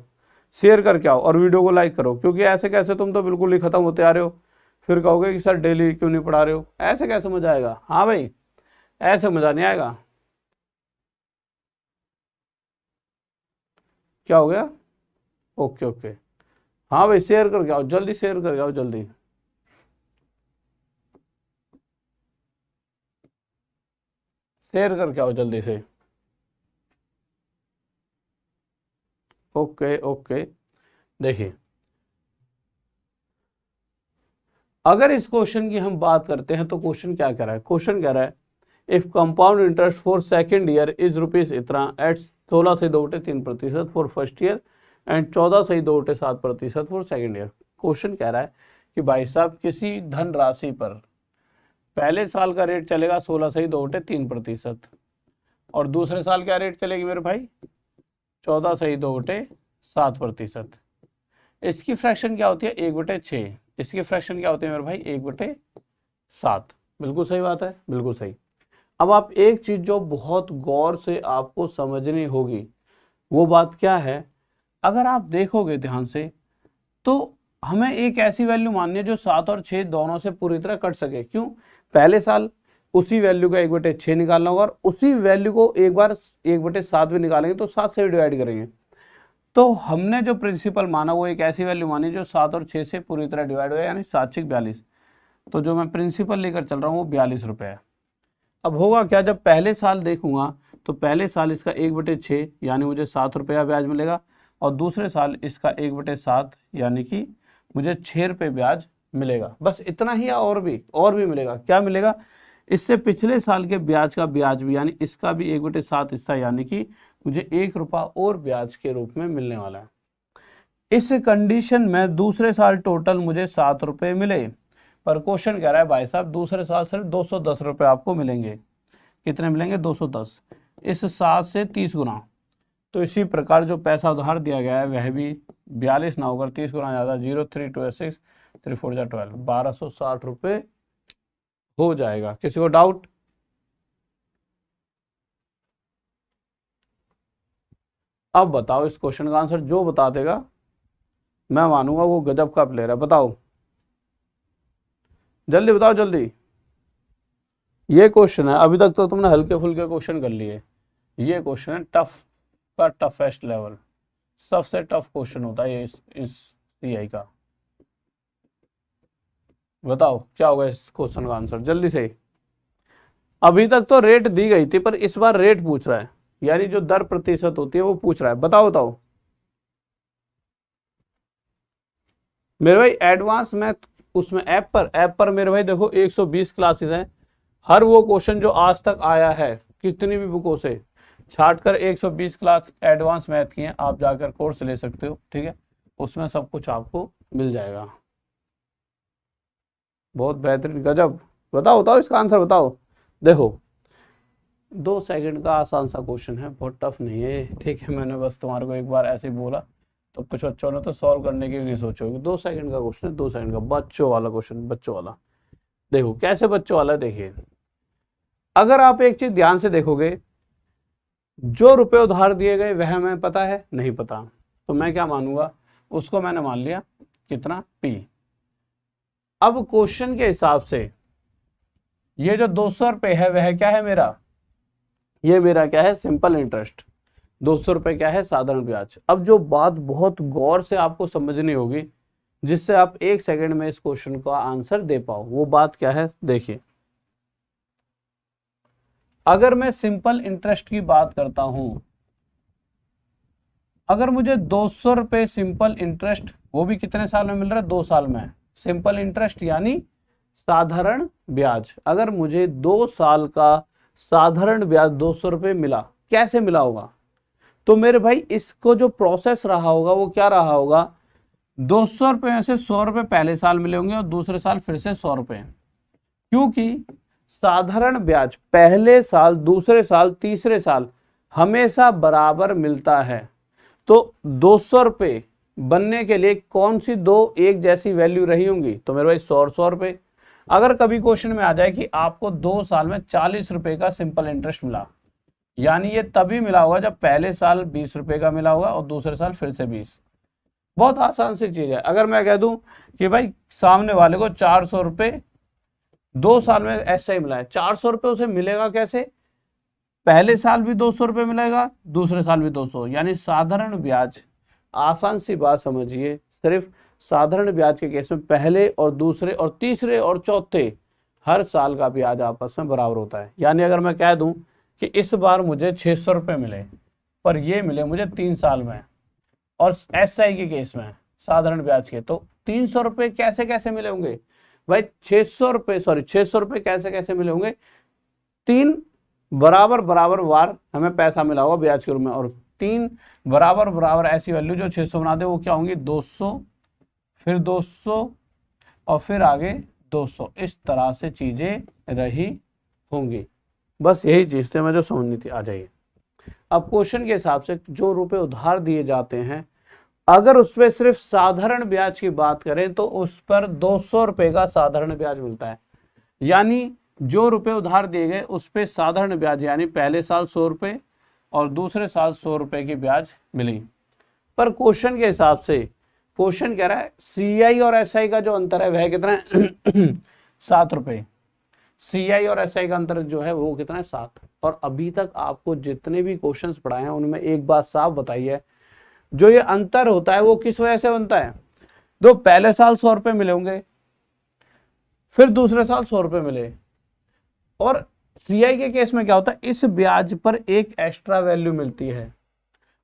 शेयर करके आओ और वीडियो को लाइक करो, क्योंकि ऐसे कैसे तुम तो बिल्कुल ही खत्म होते आ रहे हो। फिर कहोगे कि सर डेली क्यों नहीं पढ़ा रहे हो, ऐसे कैसे मजा आएगा? हाँ भाई, ऐसे मजा नहीं आएगा। क्या हो गया? ओके ओके, हाँ भाई शेयर करके आओ, जल्दी शेयर करके आओ, जल्दी। शेयर करके आओ जल्दी से। ओके ओके, देखिए अगर इस क्वेश्चन की हम बात करते हैं तो क्वेश्चन क्या कह रहा है, क्वेश्चन कह रहा है if compound interest for second year is rupees इतना एट 16 से 2/3% फॉर फर्स्ट ईयर एंड 14 से 2/7% फॉर सेकेंड ईयर। क्वेश्चन कह रहा है कि भाई साहब किसी धन राशि पर पहले साल का रेट चलेगा 16 से 2/3% और दूसरे साल क्या रेट चलेगी मेरे भाई, 14 से 2/7%। इसकी फ्रैक्शन क्या होती है, 1/6। इसकी फ्रैक्शन क्या होती है मेरे भाई, 1/7। बिल्कुल सही बात है, बिल्कुल सही। अब आप एक चीज जो बहुत गौर से आपको समझनी होगी, वो बात क्या है, अगर आप देखोगे ध्यान से तो हमें एक ऐसी वैल्यू माननी है जो 7 और 6 दोनों से पूरी तरह कट सके। क्यों? पहले साल उसी वैल्यू का 1/6 निकालना होगा और उसी वैल्यू को एक बार 1/7 में निकालेंगे तो 7 से डिवाइड करेंगे। तो हमने जो प्रिंसिपल माना वो एक ऐसी वैल्यू मानी जो 7 और 6 से पूरी तरह डिवाइड हो, यानी 7 6 42। तो जो मैं प्रिंसिपल लेकर चल रहा हूँ वो 42 रुपये है। अब होगा क्या, जब पहले साल देखूंगा तो पहले साल इसका 1/6 यानी मुझे 7 रुपया ब्याज मिलेगा और दूसरे साल इसका 1/7 यानी कि मुझे 6 रुपये ब्याज मिलेगा। बस इतना ही, और भी मिलेगा। क्या मिलेगा, इससे पिछले साल के ब्याज का ब्याज भी यानी इसका भी 1/7 हिस्सा यानी कि मुझे 1 रुपया और ब्याज के रूप में मिलने वाला है। इस कंडीशन में दूसरे साल टोटल मुझे 7 रुपये मिले, पर क्वेश्चन कह रहा है भाई साहब दूसरे साल सिर्फ 210 रुपये आपको मिलेंगे। कितने मिलेंगे, 210। इस 7 से 30 गुना। तो इसी प्रकार जो पैसा उधार दिया गया है वह भी 42 ना होकर 30 गुना ज़्यादा, 03286 3 4 12, 1260 रुपये हो जाएगा। किसी को डाउट? अब बताओ, इस क्वेश्चन का आंसर जो बता देगा मैं मानूंगा वो गजब का प्लेयर है। बताओ जल्दी, बताओ जल्दी। ये क्वेश्चन है, अभी तक तो तुमने हल्के फुल्के क्वेश्चन कर लिए, ये क्वेश्चन है टफ का टफेस्ट लेवल, सबसे टफ क्वेश्चन होता है ये इस CI का। बताओ क्या होगा इस क्वेश्चन का आंसर, जल्दी से। अभी तक तो रेट दी गई थी पर इस बार रेट पूछ रहा है, यानी जो दर प्रतिशत होती है वो पूछ रहा है। बताओ बताओ मेरे भाई। एडवांस मैथ उसमें ऐप पर मेरे भाई देखो 120 क्लासेस हैं। हर वो क्वेश्चन जो आज तक आया है कितनी भी बुकों से छाट कर 120 क्लास एडवांस मैथ की हैं, आप जाकर कोर्स ले सकते हो, ठीक है। उसमें सब कुछ आपको मिल जाएगा। बहुत बेहतरीन, गजब। बताओ बताओ इसका आंसर बताओ। देखो 2 सेकंड का आसान सा क्वेश्चन है, बहुत टफ नहीं है, ठीक है। मैंने बस तुम्हारे को एक बार ऐसे ही बोला तो कुछ बच्चों ने तो सॉल्व करने की भी नहीं सोचोगे। 2 सेकंड का क्वेश्चन है, 2 सेकंड का, बच्चों वाला क्वेश्चन, बच्चों वाला। देखो कैसे बच्चों वाला है, देखिए अगर आप एक चीज ध्यान से देखोगे, जो रुपए उधार दिए गए वह हमें पता है नहीं पता, तो मैं क्या मानूंगा, उसको मैंने मान लिया कितना, P। अब क्वेश्चन के हिसाब से ये जो 200 रुपए है वह क्या है मेरा, ये मेरा क्या है, सिंपल इंटरेस्ट। 200 रुपए क्या है, साधारण ब्याज। अब जो बात बहुत गौर से आपको समझनी होगी, जिससे आप 1 सेकंड में इस क्वेश्चन का आंसर दे पाओ, वो बात क्या है, देखिए। अगर मैं सिंपल इंटरेस्ट की बात करता हूं, अगर मुझे 200 रुपए सिंपल इंटरेस्ट, वो भी कितने साल में मिल रहा है, 2 साल में। सिंपल इंटरेस्ट यानी साधारण ब्याज, अगर मुझे 2 साल का साधारण ब्याज 200 रुपए मिला, कैसे मिला होगा, तो मेरे भाई इसको जो प्रोसेस रहा होगा वो क्या रहा होगा, 200 रुपए में से 100 रुपए पहले साल मिले होंगे और दूसरे साल फिर से 100 रुपए, क्योंकि साधारण ब्याज पहले साल, दूसरे साल, तीसरे साल हमेशा बराबर मिलता है। तो 200 रुपए बनने के लिए कौन सी दो एक जैसी वैल्यू रही होंगी, तो मेरे भाई 100 रुपए। अगर कभी क्वेश्चन में आ जाए कि आपको 2 साल में 40 रुपए का सिंपल इंटरेस्ट मिला, यानी ये तभी मिला होगा जब पहले साल 20 रुपए का मिला होगा और दूसरे साल फिर से 20। बहुत आसान सी चीज है। अगर मैं कह दूं कि भाई सामने वाले को 400 रुपए 2 साल में ऐसा ही मिला है, 400 रुपए उसे मिलेगा कैसे, पहले साल भी 200 रुपए मिलेगा, दूसरे साल भी 200, यानी साधारण ब्याज। आसान सी बात समझिए, सिर्फ साधारण ब्याज के केस में पहले और दूसरे और तीसरे और चौथे हर साल का ब्याज आपस में बराबर होता है। यानी अगर मैं कह दूं कि इस बार मुझे 600 रुपए मिले, पर ये मिले मुझे 3 साल में, और SI के केस में साधारण ब्याज के, तो 300 रुपए कैसे कैसे मिले होंगे भाई, 600 रुपए कैसे कैसे मिले होंगे, 3 बराबर बराबर बार हमें पैसा मिला होगा ब्याज के रूप में, और 3 बराबर बराबर ऐसी वैल्यू जो 600 बना दे वो क्या होंगी, 200, फिर 200 और फिर आगे 200, इस तरह से चीजें रही होंगी। बस यही चीज थी मैं जो समझनी थी। आ जाइए अब क्वेश्चन के हिसाब से, जो रुपए उधार दिए जाते हैं, अगर उस पर सिर्फ साधारण ब्याज की बात करें तो उस पर 200 रुपए का साधारण ब्याज मिलता है। यानी जो रुपए उधार दिए गए उस पे साधारण ब्याज, यानी पहले साल 100 रुपए और दूसरे साल 100 रुपए की ब्याज मिली। पर क्वेश्चन के हिसाब से क्वेश्चन कह रहा है CI और SI का जो अंतर है वह कितना है 7 रुपए। CI और SI का अंतर जो है वो कितना है, 7। और अभी तक आपको जितने भी क्वेश्चंस पढ़ाए हैं उनमें एक बात साफ बताई है, जो ये अंतर होता है वो किस वजह से बनता है, दो पहले साल 100 रुपए मिले होंगे, फिर दूसरे साल 100 रुपए मिले, और CI के केस में क्या होता है, इस ब्याज पर एक एक्स्ट्रा वैल्यू मिलती है,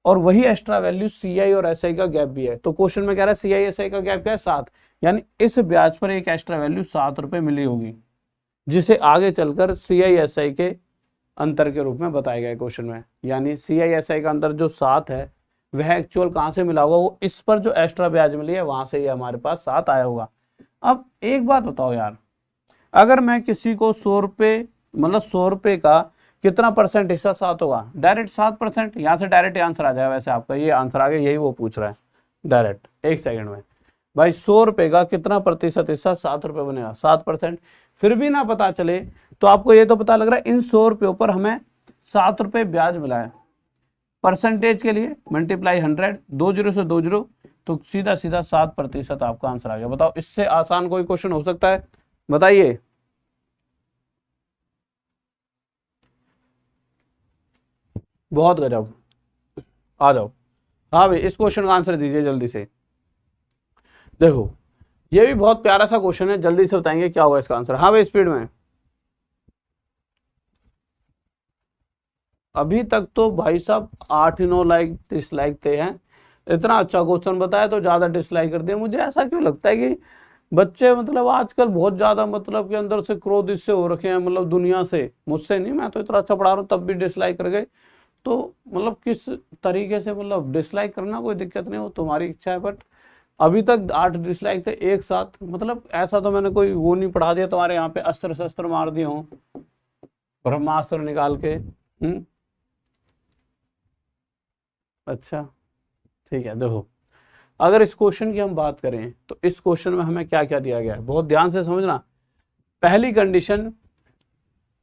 और वही एक्स्ट्रा वैल्यू CI और SI का गैप भी है। तो क्वेश्चन में कह रहा है CI SI का गैप क्या है, 7, यानी इस ब्याज पर एक एक्स्ट्रा वैल्यू 7 रुपए मिली होगी, जिसे आगे चलकर CI SI के अंतर के रूप में बताया गया है क्वेश्चन में। यानी CI SI का अंतर जो 7 है वह एक्चुअल कहां से मिला होगा, वो इस पर जो एक्स्ट्रा ब्याज मिली है वहां से ये हमारे पास 7 आया होगा। अब एक बात बताओ यार, अगर मैं किसी को 100 रुपए, मतलब 100 रुपए का कितना परसेंट हिस्सा 7 होगा, डायरेक्ट 7%। यहाँ से डायरेक्ट आंसर आ जाएगा, वैसे आपका ये आंसर आ गया, यही वो पूछ रहा है डायरेक्ट 1 सेकंड में। भाई 100 रुपए का कितना प्रतिशत हिस्सा, 7 रुपए बनेगा, 7%। फिर भी ना पता चले तो आपको ये तो पता लग रहा है इन 100 रुपयों पर हमें 7 रुपए ब्याज मिला है। परसेंटेज के लिए मल्टीप्लाई 100, 2 0 से 2 0, तो सीधा सीधा 7% आपका आंसर आ गया। बताओ इससे आसान कोई क्वेश्चन हो सकता है, बताइए। बहुत गजब, आ जाओ। हाँ भाई इस क्वेश्चन का आंसर दीजिए जल्दी से। देखो ये भी बहुत प्यारा सा क्वेश्चन है, जल्दी से बताएंगे क्या होगा इसका आंसर। हाँ भाई स्पीड में। अभी तक तो भाई साहब 8-9 लाइक डिसलाइक थे हैं। इतना अच्छा क्वेश्चन बताया तो ज्यादा डिसलाइक कर दिया। मुझे ऐसा क्यों लगता है कि बच्चे मतलब आजकल बहुत ज्यादा मतलब के अंदर से क्रोधित से हो रखे हैं, मतलब दुनिया से, मुझसे नहीं, मैं तो इतना अच्छा पढ़ा रहा हूँ तब भी डिसलाइक कर गए। तो मतलब किस तरीके से, मतलब डिसलाइक करना कोई दिक्कत नहीं हो, तुम्हारी इच्छा है, बट अभी तक 8 डिसलाइक थे एक साथ, मतलब ऐसा तो मैंने कोई वो नहीं पढ़ा दिया तुम्हारे यहाँ पे अस्त्र शस्त्र मार दिए हों ब्रह्मास्त्र निकाल के। अच्छा ठीक है, देखो अगर इस क्वेश्चन की हम बात करें तो इस क्वेश्चन में हमें क्या क्या दिया गया है, बहुत ध्यान से समझना। पहली कंडीशन,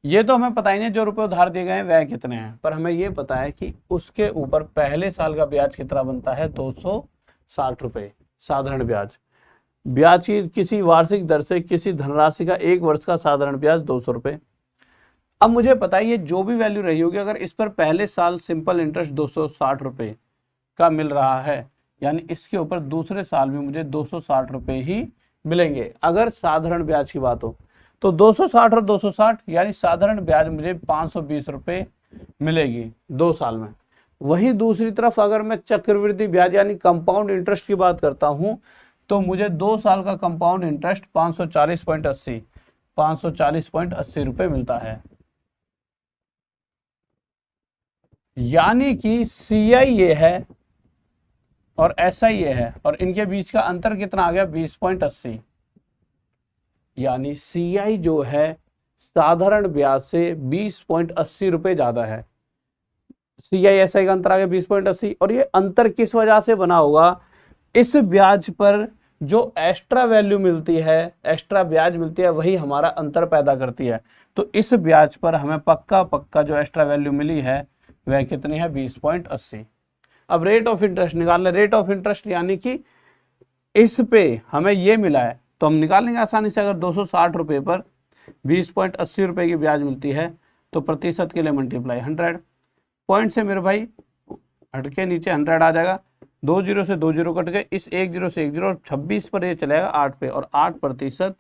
ये तो हमें पता ही नहीं जो रुपए उधार दिए गए हैं वह कितने हैं, पर हमें ये पता है कि उसके ऊपर पहले साल का ब्याज कितना बनता है, 260 रुपए साधारण ब्याज। ब्याज की किसी वार्षिक दर से किसी धनराशि का एक वर्ष का साधारण ब्याज 200 रुपए। अब मुझे पता है ये जो भी वैल्यू रही होगी, अगर इस पर पहले साल सिंपल इंटरेस्ट 260 रुपए का मिल रहा है, यानी इसके ऊपर दूसरे साल में मुझे 260 रुपए ही मिलेंगे अगर साधारण ब्याज की बात हो। तो 260 और 260 यानी साधारण ब्याज मुझे 520 रुपए मिलेगी 2 साल में। वहीं दूसरी तरफ अगर मैं चक्रवृद्धि ब्याज यानी कंपाउंड इंटरेस्ट की बात करता हूं तो मुझे 2 साल का कंपाउंड इंटरेस्ट 540.80 रुपए मिलता है। यानी कि CI ये है और SI ये है और इनके बीच का अंतर कितना आ गया, 20.80। यानी CI जो है साधारण ब्याज से 20.80 रुपए ज्यादा है। CI SI का अंतर आ गया 20.80, और ये अंतर किस वजह से बना होगा, इस ब्याज पर जो एक्स्ट्रा वैल्यू मिलती है, एक्स्ट्रा ब्याज मिलती है, वही हमारा अंतर पैदा करती है। तो इस ब्याज पर हमें पक्का जो एक्स्ट्रा वैल्यू मिली है वह कितनी है, 20.80। अब रेट ऑफ इंटरेस्ट निकालना, रेट ऑफ इंटरेस्ट यानी कि इस पे हमें ये मिला है तो हम निकाल लेंगे आसानी से। अगर 260 रुपए पर 20.80 रुपए की ब्याज मिलती है तो प्रतिशत के लिए मल्टीप्लाई 100, पॉइंट से मेरे भाई हटके नीचे 100 आ जाएगा, 2 जीरो से 2 जीरो कट गए, इस 1 जीरो से 1 जीरो, 26 पर ये चलेगा 8 पे, और 8%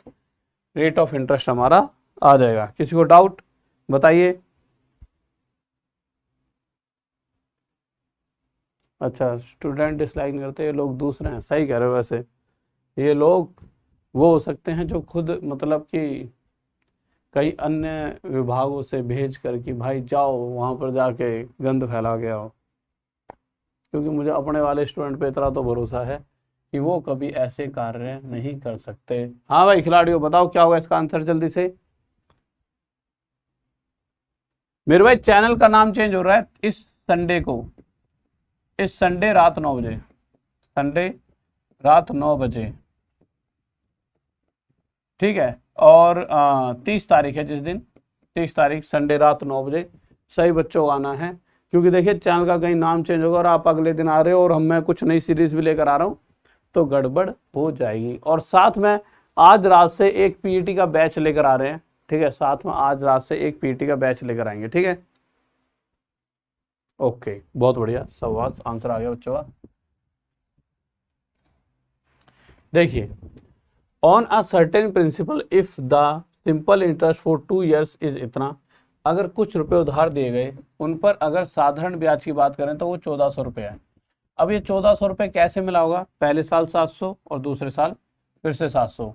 रेट ऑफ इंटरेस्ट हमारा आ जाएगा। किसी को डाउट बताइए। अच्छा, स्टूडेंट डिसलाइक नहीं करते, ये लोग दूसरे हैं, सही कह रहे हो। वैसे ये लोग वो हो सकते हैं जो खुद मतलब कि कई अन्य विभागों से भेज कर कि भाई जाओ वहाँ पर जाके गंद फैला के आओ, क्योंकि मुझे अपने वाले स्टूडेंट पे इतना तो भरोसा है कि वो कभी ऐसे कार्य नहीं कर सकते। हाँ भाई खिलाड़ियों, बताओ क्या होगा इसका आंसर जल्दी से। मेरे भाई चैनल का नाम चेंज हो रहा है इस संडे को, इस संडे रात 9 बजे, संडे रात 9 बजे, ठीक है। और 30 तारीख है जिस दिन, 30 तारीख संडे रात 9 बजे सही बच्चों को आना है, क्योंकि देखिए चैनल का कहीं नाम चेंज होगा और आप अगले दिन आ रहे हो और मैं कुछ नई सीरीज भी लेकर आ रहा हूँ तो गड़बड़ हो जाएगी। और साथ में आज रात से एक PET का बैच लेकर आ रहे हैं, ठीक है, साथ में आज रात से एक PET का बैच लेकर आएंगे, ठीक है। ओके बहुत बढ़िया, सवाल आंसर आ गया बच्चों का। देखिए, on a certain principal if the simple interest for 2 years is इतना, अगर कुछ रुपए उधार दिए गए उन पर अगर साधारण ब्याज की बात करें तो वो 1400 रुपये है। अब ये 1400 रुपये कैसे मिला होगा, पहले साल 700 और दूसरे साल फिर से 700।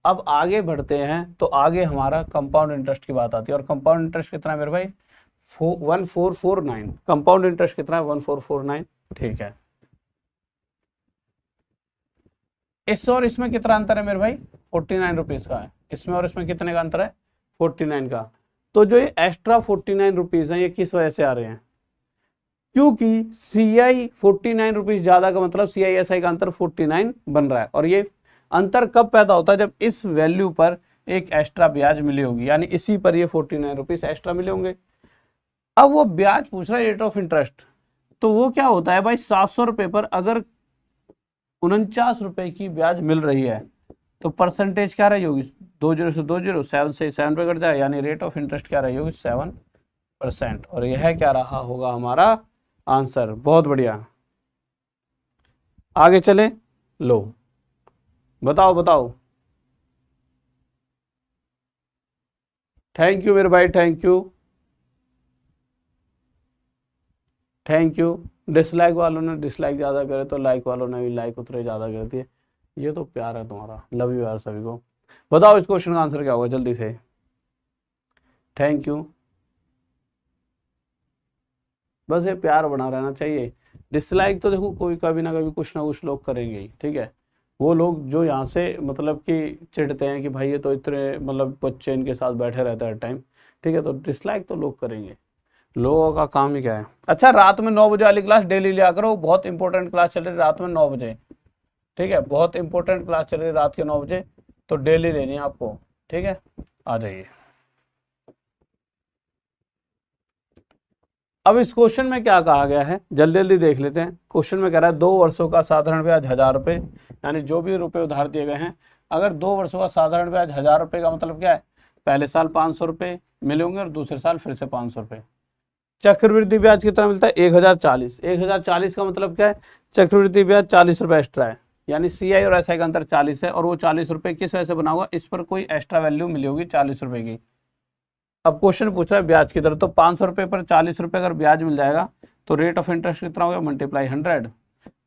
अब आगे बढ़ते हैं तो आगे हमारा कंपाउंड इंटरेस्ट की बात आती है, और कंपाउंड इंटरेस्ट कितना है मेरे भाई, 1449। कंपाउंड इंटरेस्ट कितना है, 1449, ठीक है। इस और इसमें कितना अंतर है मेरे भाई, 49 रुपीज का है। इसमें और इसमें कितने का अंतर है, 49 का। तो जो ये एक्स्ट्रा 49 रुपीज है ये किस वजह से आ रहे हैं, क्योंकि CI 49 रुपीज ज्यादा का मतलब CI SI का अंतर 49 बन रहा है, और ये अंतर कब पैदा होता है, जब इस वैल्यू पर एक एक्स्ट्रा ब्याज मिली होगी, यानी इसी पर ये 49 रुपीज एक्स्ट्रा मिले होंगे। अब वो ब्याज पूछ रहा है रेट ऑफ इंटरेस्ट, तो वो क्या होता है भाई, 700 रुपए पर अगर 49 रुपए की ब्याज मिल रही है तो परसेंटेज क्या रही होगी, 2 जीरो से 2 जीरो, 7 से 7 पे कट जाए, यानी रेट ऑफ इंटरेस्ट क्या रही होगी, 7%। और यह क्या रहा होगा हमारा आंसर। बहुत बढ़िया, आगे चले, लो बताओ बताओ। थैंक यू मेरे भाई, thank you thank you. Dislike वालों ने डिसलाइक ज़्यादा करे तो लाइक वालों ने भी लाइक उतरे ज़्यादा कर दिए, ये तो प्यार है तुम्हारा, लव यू यार सभी को। बताओ इस क्वेश्चन का आंसर क्या होगा जल्दी से। थैंक यू, बस ये प्यार बना रहना चाहिए। डिसलाइक तो देखो कोई कभी ना कभी कुछ ना कुछ लोग करेंगे ही, ठीक है, वो लोग जो यहाँ से मतलब कि चिढ़ते हैं कि भाई ये तो इतने मतलब बच्चे इनके साथ बैठे रहते हैं हर टाइम, ठीक है, तो डिसलाइक तो लोग करेंगे, लोगों का काम ही क्या है। अच्छा, रात में 9 बजे वाली क्लास डेली लिया करो, बहुत इंपॉर्टेंट क्लास चल रही है रात में 9 बजे, ठीक है, बहुत इंपॉर्टेंट क्लास चल रही है रात के 9 बजे, तो डेली लेनी है आपको, ठीक है, आ जाइए। अब इस क्वेश्चन में क्या कहा गया है, जल्दी जल्दी देख लेते हैं। क्वेश्चन में कह रहा है 2 वर्षों का साधारण ब्याज 1000 रुपये, यानी जो भी रुपए उधार दिए गए हैं, अगर 2 वर्षों का साधारण ब्याज 1000 रुपये का मतलब क्या है, पहले साल 500 रुपये मिले होंगे और दूसरे साल फिर से 500 रुपये। चक्रवृद्धि ब्याज कितना मिलता है, 1040। 1040 का मतलब क्या है, चक्रवृद्धि ब्याज 40 रुपये एक्स्ट्रा है, यानी CI और SI का अंतर 40 है, और वो 40 रुपये किस वजह से बना हुआ, इस पर कोई एक्स्ट्रा वैल्यू मिली होगी 40 रुपये की। अब क्वेश्चन पूछ रहा है ब्याज की दर, तो 500 रुपये पर 40 रुपये अगर ब्याज मिल जाएगा तो रेट ऑफ इंटरेस्ट कितना हो गया, मल्टीप्लाई 100,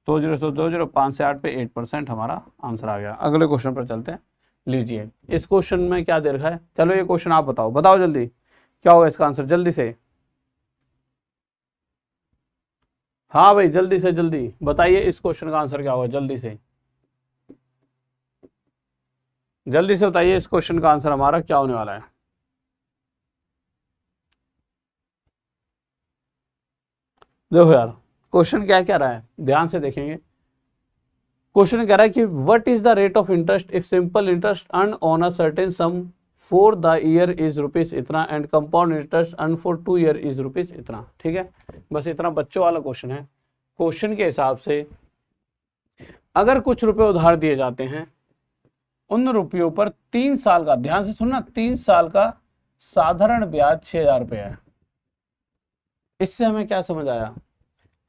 20 से 20, 5 से 8 पे 8% हमारा आंसर आ गया। अगले क्वेश्चन पर चलते हैं। लीजिए, इस क्वेश्चन में क्या दे रखा है, चलो ये क्वेश्चन आप बताओ, बताओ जल्दी क्या होगा इसका आंसर, जल्दी से, हाँ भाई जल्दी से जल्दी बताइए इस क्वेश्चन का आंसर क्या होगा, जल्दी से जल्दी से बताइए इस क्वेश्चन का आंसर हमारा क्या होने वाला है। देखो यार, क्वेश्चन क्या कह रहा है, ध्यान से देखेंगे। क्वेश्चन कह रहा है कि what is the rate of interest if simple interest earn on a certain sum for the year is rupees इतना and compound interest earn for 2 year is rupees इतना, ठीक है, बस इतना बच्चों वाला क्वेश्चन है। क्वेश्चन के हिसाब से अगर कुछ रुपए उधार दिए जाते हैं, उन रुपयों पर 3 साल का, ध्यान से सुनना, 3 साल का साधारण ब्याज 6000 रुपये है। इससे हमें क्या समझ आया,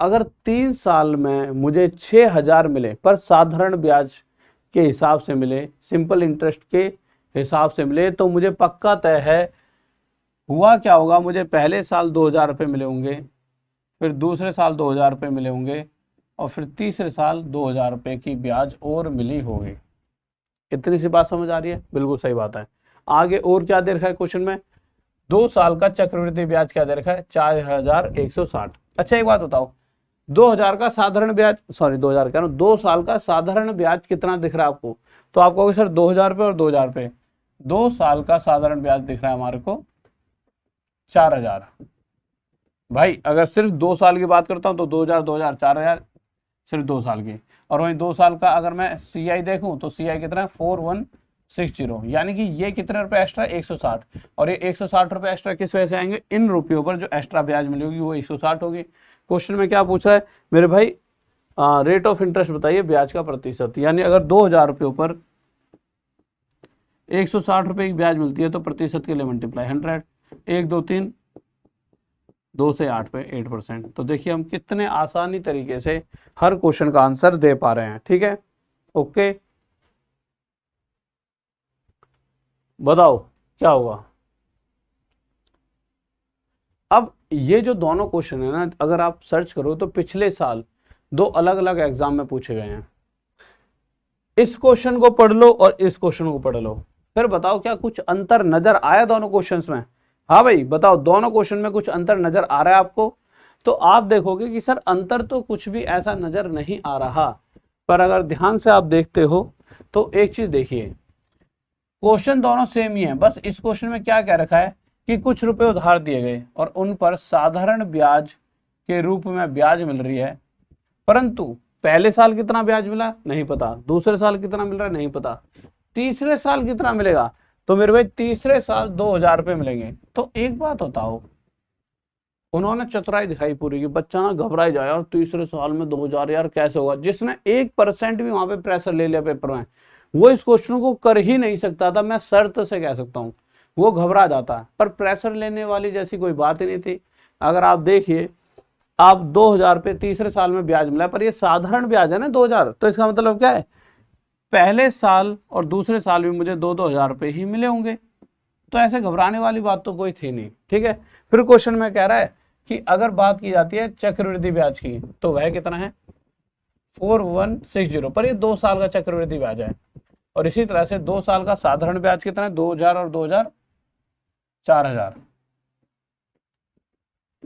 अगर 3 साल में मुझे 6000 मिले पर साधारण ब्याज के हिसाब से मिले, सिंपल इंटरेस्ट के हिसाब से मिले, तो मुझे पक्का तय है हुआ क्या होगा, मुझे पहले साल 2000 रुपये मिले होंगे, फिर दूसरे साल 2000 रुपये मिले होंगे, और फिर तीसरे साल 2000 रुपये की ब्याज और मिली होगी। इतनी सी बात समझ आ रही है, बिल्कुल सही बात है। आगे और क्या दे रखा है क्वेश्चन में, 2 साल का चक्रवृद्धि ब्याज क्या दे रखा है, 4160। अच्छा एक बात बताओ, 2000 का साधारण ब्याज, सॉरी 2000 कह रहा हूं, 2 साल का साधारण ब्याज कितना दिख रहा है आपको, तो आप कहोगे सर 2000 रुपये और 2000 रुपये, 2 साल का साधारण ब्याज दिख रहा है हमारे को 4000। भाई अगर सिर्फ 2 साल की बात करता हूं तो 2000 2000 4000 सिर्फ 2 साल की, और वहीं 2 साल का अगर मैं CI देखूं तो CI कितना है 4160, यानी कि ये कितने रुपए एक्स्ट्रा 160, और ये 160 रुपए एक्स्ट्रा किस वजह से आएंगे, इन रुपयों पर जो एक्स्ट्रा ब्याज मिलेगी वो 160 होगी। क्वेश्चन में क्या पूछा है मेरे भाई, रेट ऑफ इंटरेस्ट बताइए ब्याज का प्रतिशत, यानी अगर 2000 रुपयों पर 160 रुपए की ब्याज मिलती है तो प्रतिशत के लिए मल्टीप्लाई 100, 1 2 3 2 से 8 पे 8%। तो देखिए हम कितने आसानी तरीके से हर क्वेश्चन का आंसर दे पा रहे हैं, ठीक है, ओके, बताओ क्या होगा। अब ये जो दोनों क्वेश्चन है ना, अगर आप सर्च करो तो पिछले साल 2 अलग अलग एग्जाम में पूछे गए हैं। इस क्वेश्चन को पढ़ लो और इस क्वेश्चन को पढ़ लो, फिर बताओ क्या कुछ अंतर नजर आया दोनों क्वेश्चंस में। हाँ भाई बताओ, दोनों क्वेश्चन में कुछ अंतर नजर आ रहा है आपको, तो आप देखोगे कि सर अंतर तो कुछ भी ऐसा नजर नहीं आ रहा, पर अगर ध्यान से आप देखते हो तो एक चीज देखिए, क्वेश्चन दोनों सेम ही है, बस इस क्वेश्चन में क्या कह रखा है कि कुछ रुपए उधार दिए गए और उन पर साधारण ब्याज के रूप में ब्याज मिल रही है, परंतु पहले साल कितना ब्याज मिला नहीं पता, दूसरे साल कितना मिल रहा है नहीं पता, तीसरे साल कितना मिलेगा, तो मेरे भाई तीसरे साल 2000 रुपये मिलेंगे। तो एक बात बताओ, उन्होंने चतुराई दिखाई पूरी की, बच्चा ना घबराई जाए और तीसरे साल में 2000 यार कैसे होगा, जिसने 1% भी वहां पे प्रेशर ले लिया पेपर में, वो इस क्वेश्चन को कर ही नहीं सकता था, मैं शर्त से कह सकता हूँ, वो घबरा जाता है, पर प्रेशर लेने वाली जैसी कोई बात ही नहीं थी। अगर आप देखिए, आप 2000 रुपये तीसरे साल में ब्याज मिला, पर ये साधारण ब्याज है ना 2000, तो इसका मतलब क्या है, पहले साल और दूसरे साल भी मुझे 2-2000 रुपये ही मिले होंगे, तो ऐसे घबराने वाली बात तो कोई थी नहीं, ठीक है। फिर क्वेश्चन में कह रहा है कि अगर बात की जाती है चक्रवृद्धि ब्याज की, तो वह कितना है 4160, पर ये 2 साल का चक्रवृद्धि ब्याज है, और इसी तरह से 2 साल का साधारण ब्याज कितना है 2000 और 2000 4000,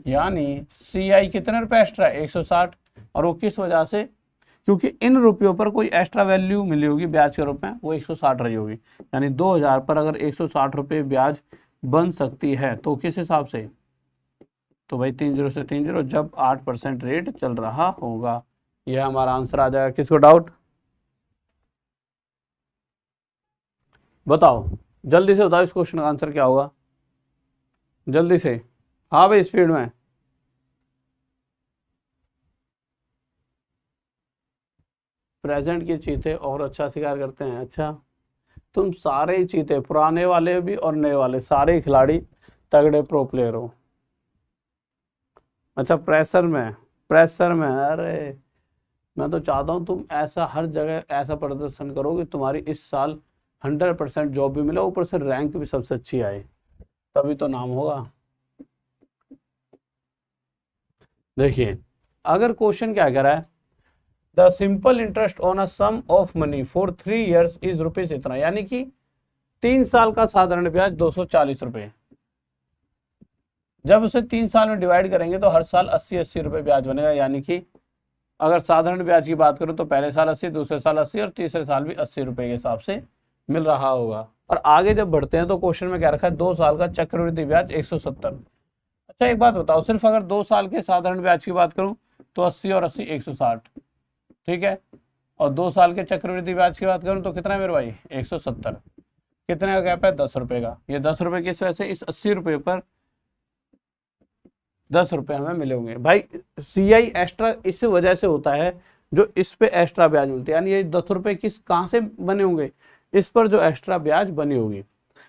यानी CI कितने रुपए एक्स्ट्रा 160, और वो किस वजह से, क्योंकि इन रुपयों पर कोई एक्स्ट्रा वैल्यू मिली होगी ब्याज के रूप में, वो 160 रही होगी। यानी 2000 पर अगर 160 रुपये ब्याज बन सकती है तो किस हिसाब से, तो भाई 30 से 30 जब 8% रेट चल रहा होगा। यह हमारा आंसर आ जाएगा। किसको डाउट, बताओ जल्दी से बताओ इस क्वेश्चन का आंसर क्या होगा, जल्दी से। हाँ भाई स्पीड में। प्रेजेंट की चीते और अच्छा शिकार करते हैं। अच्छा, तुम सारे ही चीते, पुराने वाले भी और नए वाले, सारे ही खिलाड़ी तगड़े प्रो प्लेयर हो। अच्छा प्रेशर में अरे मैं तो चाहता हूँ तुम ऐसा हर जगह ऐसा प्रदर्शन करो कि तुम्हारी इस साल 100% जॉब भी मिले, ऊपर से रैंक भी सबसे अच्छी आए, तभी तो नाम होगा। देखिए अगर क्वेश्चन क्या कह रहा है, the simple interest on a sum of money for 3 years is rupees इतना, यानी कि 3 साल का साधारण ब्याज 240 रुपए। जब उसे 3 साल में डिवाइड करेंगे तो हर साल 80-80 रुपए ब्याज बनेगा। यानी कि अगर साधारण ब्याज की बात करूं तो पहले साल 80, दूसरे साल 80 और तीसरे साल भी 80 रुपए के हिसाब से मिल रहा होगा। और आगे जब बढ़ते हैं तो क्वेश्चन में क्या रखा है, 2 साल का चक्रवृद्धि ब्याज 170। अच्छा एक बात बताओ, सिर्फ अगर 2 साल के साधारण ब्याज की बात करूं तो 80 और 80 160, ठीक है। और 2 साल के चक्रवृद्धि ब्याज की बात करूं तो कितना है मेरे भाई, 170। कितने का गैप है, 10 रुपए का। ये 10 रुपए किस वजह से, इस 80 रुपए पर 10 रुपए हमें मिले होंगे भाई। CI एक्स्ट्रा इस वजह से होता है जो इस पे एक्स्ट्रा ब्याज मिलती है, यानी ये 10 रुपए कहाँ से बने होंगे, इस पर जो एक्स्ट्रा ब्याज बनी होगी।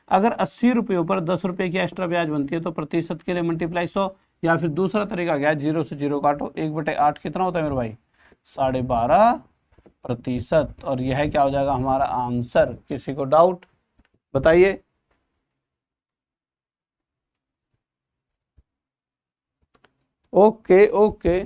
अगर 80 रुपयों पर 10 रुपए की एक्स्ट्रा ब्याज बनती है तो प्रतिशत के लिए मल्टीप्लाई 100, या फिर दूसरा तरीका क्या है, 0 से 0 काटो, 1/8 कितना होता है मेरे भाई, 12.5%। और यह क्या हो जाएगा हमारा आंसर। किसी को डाउट बताइए। Okay okay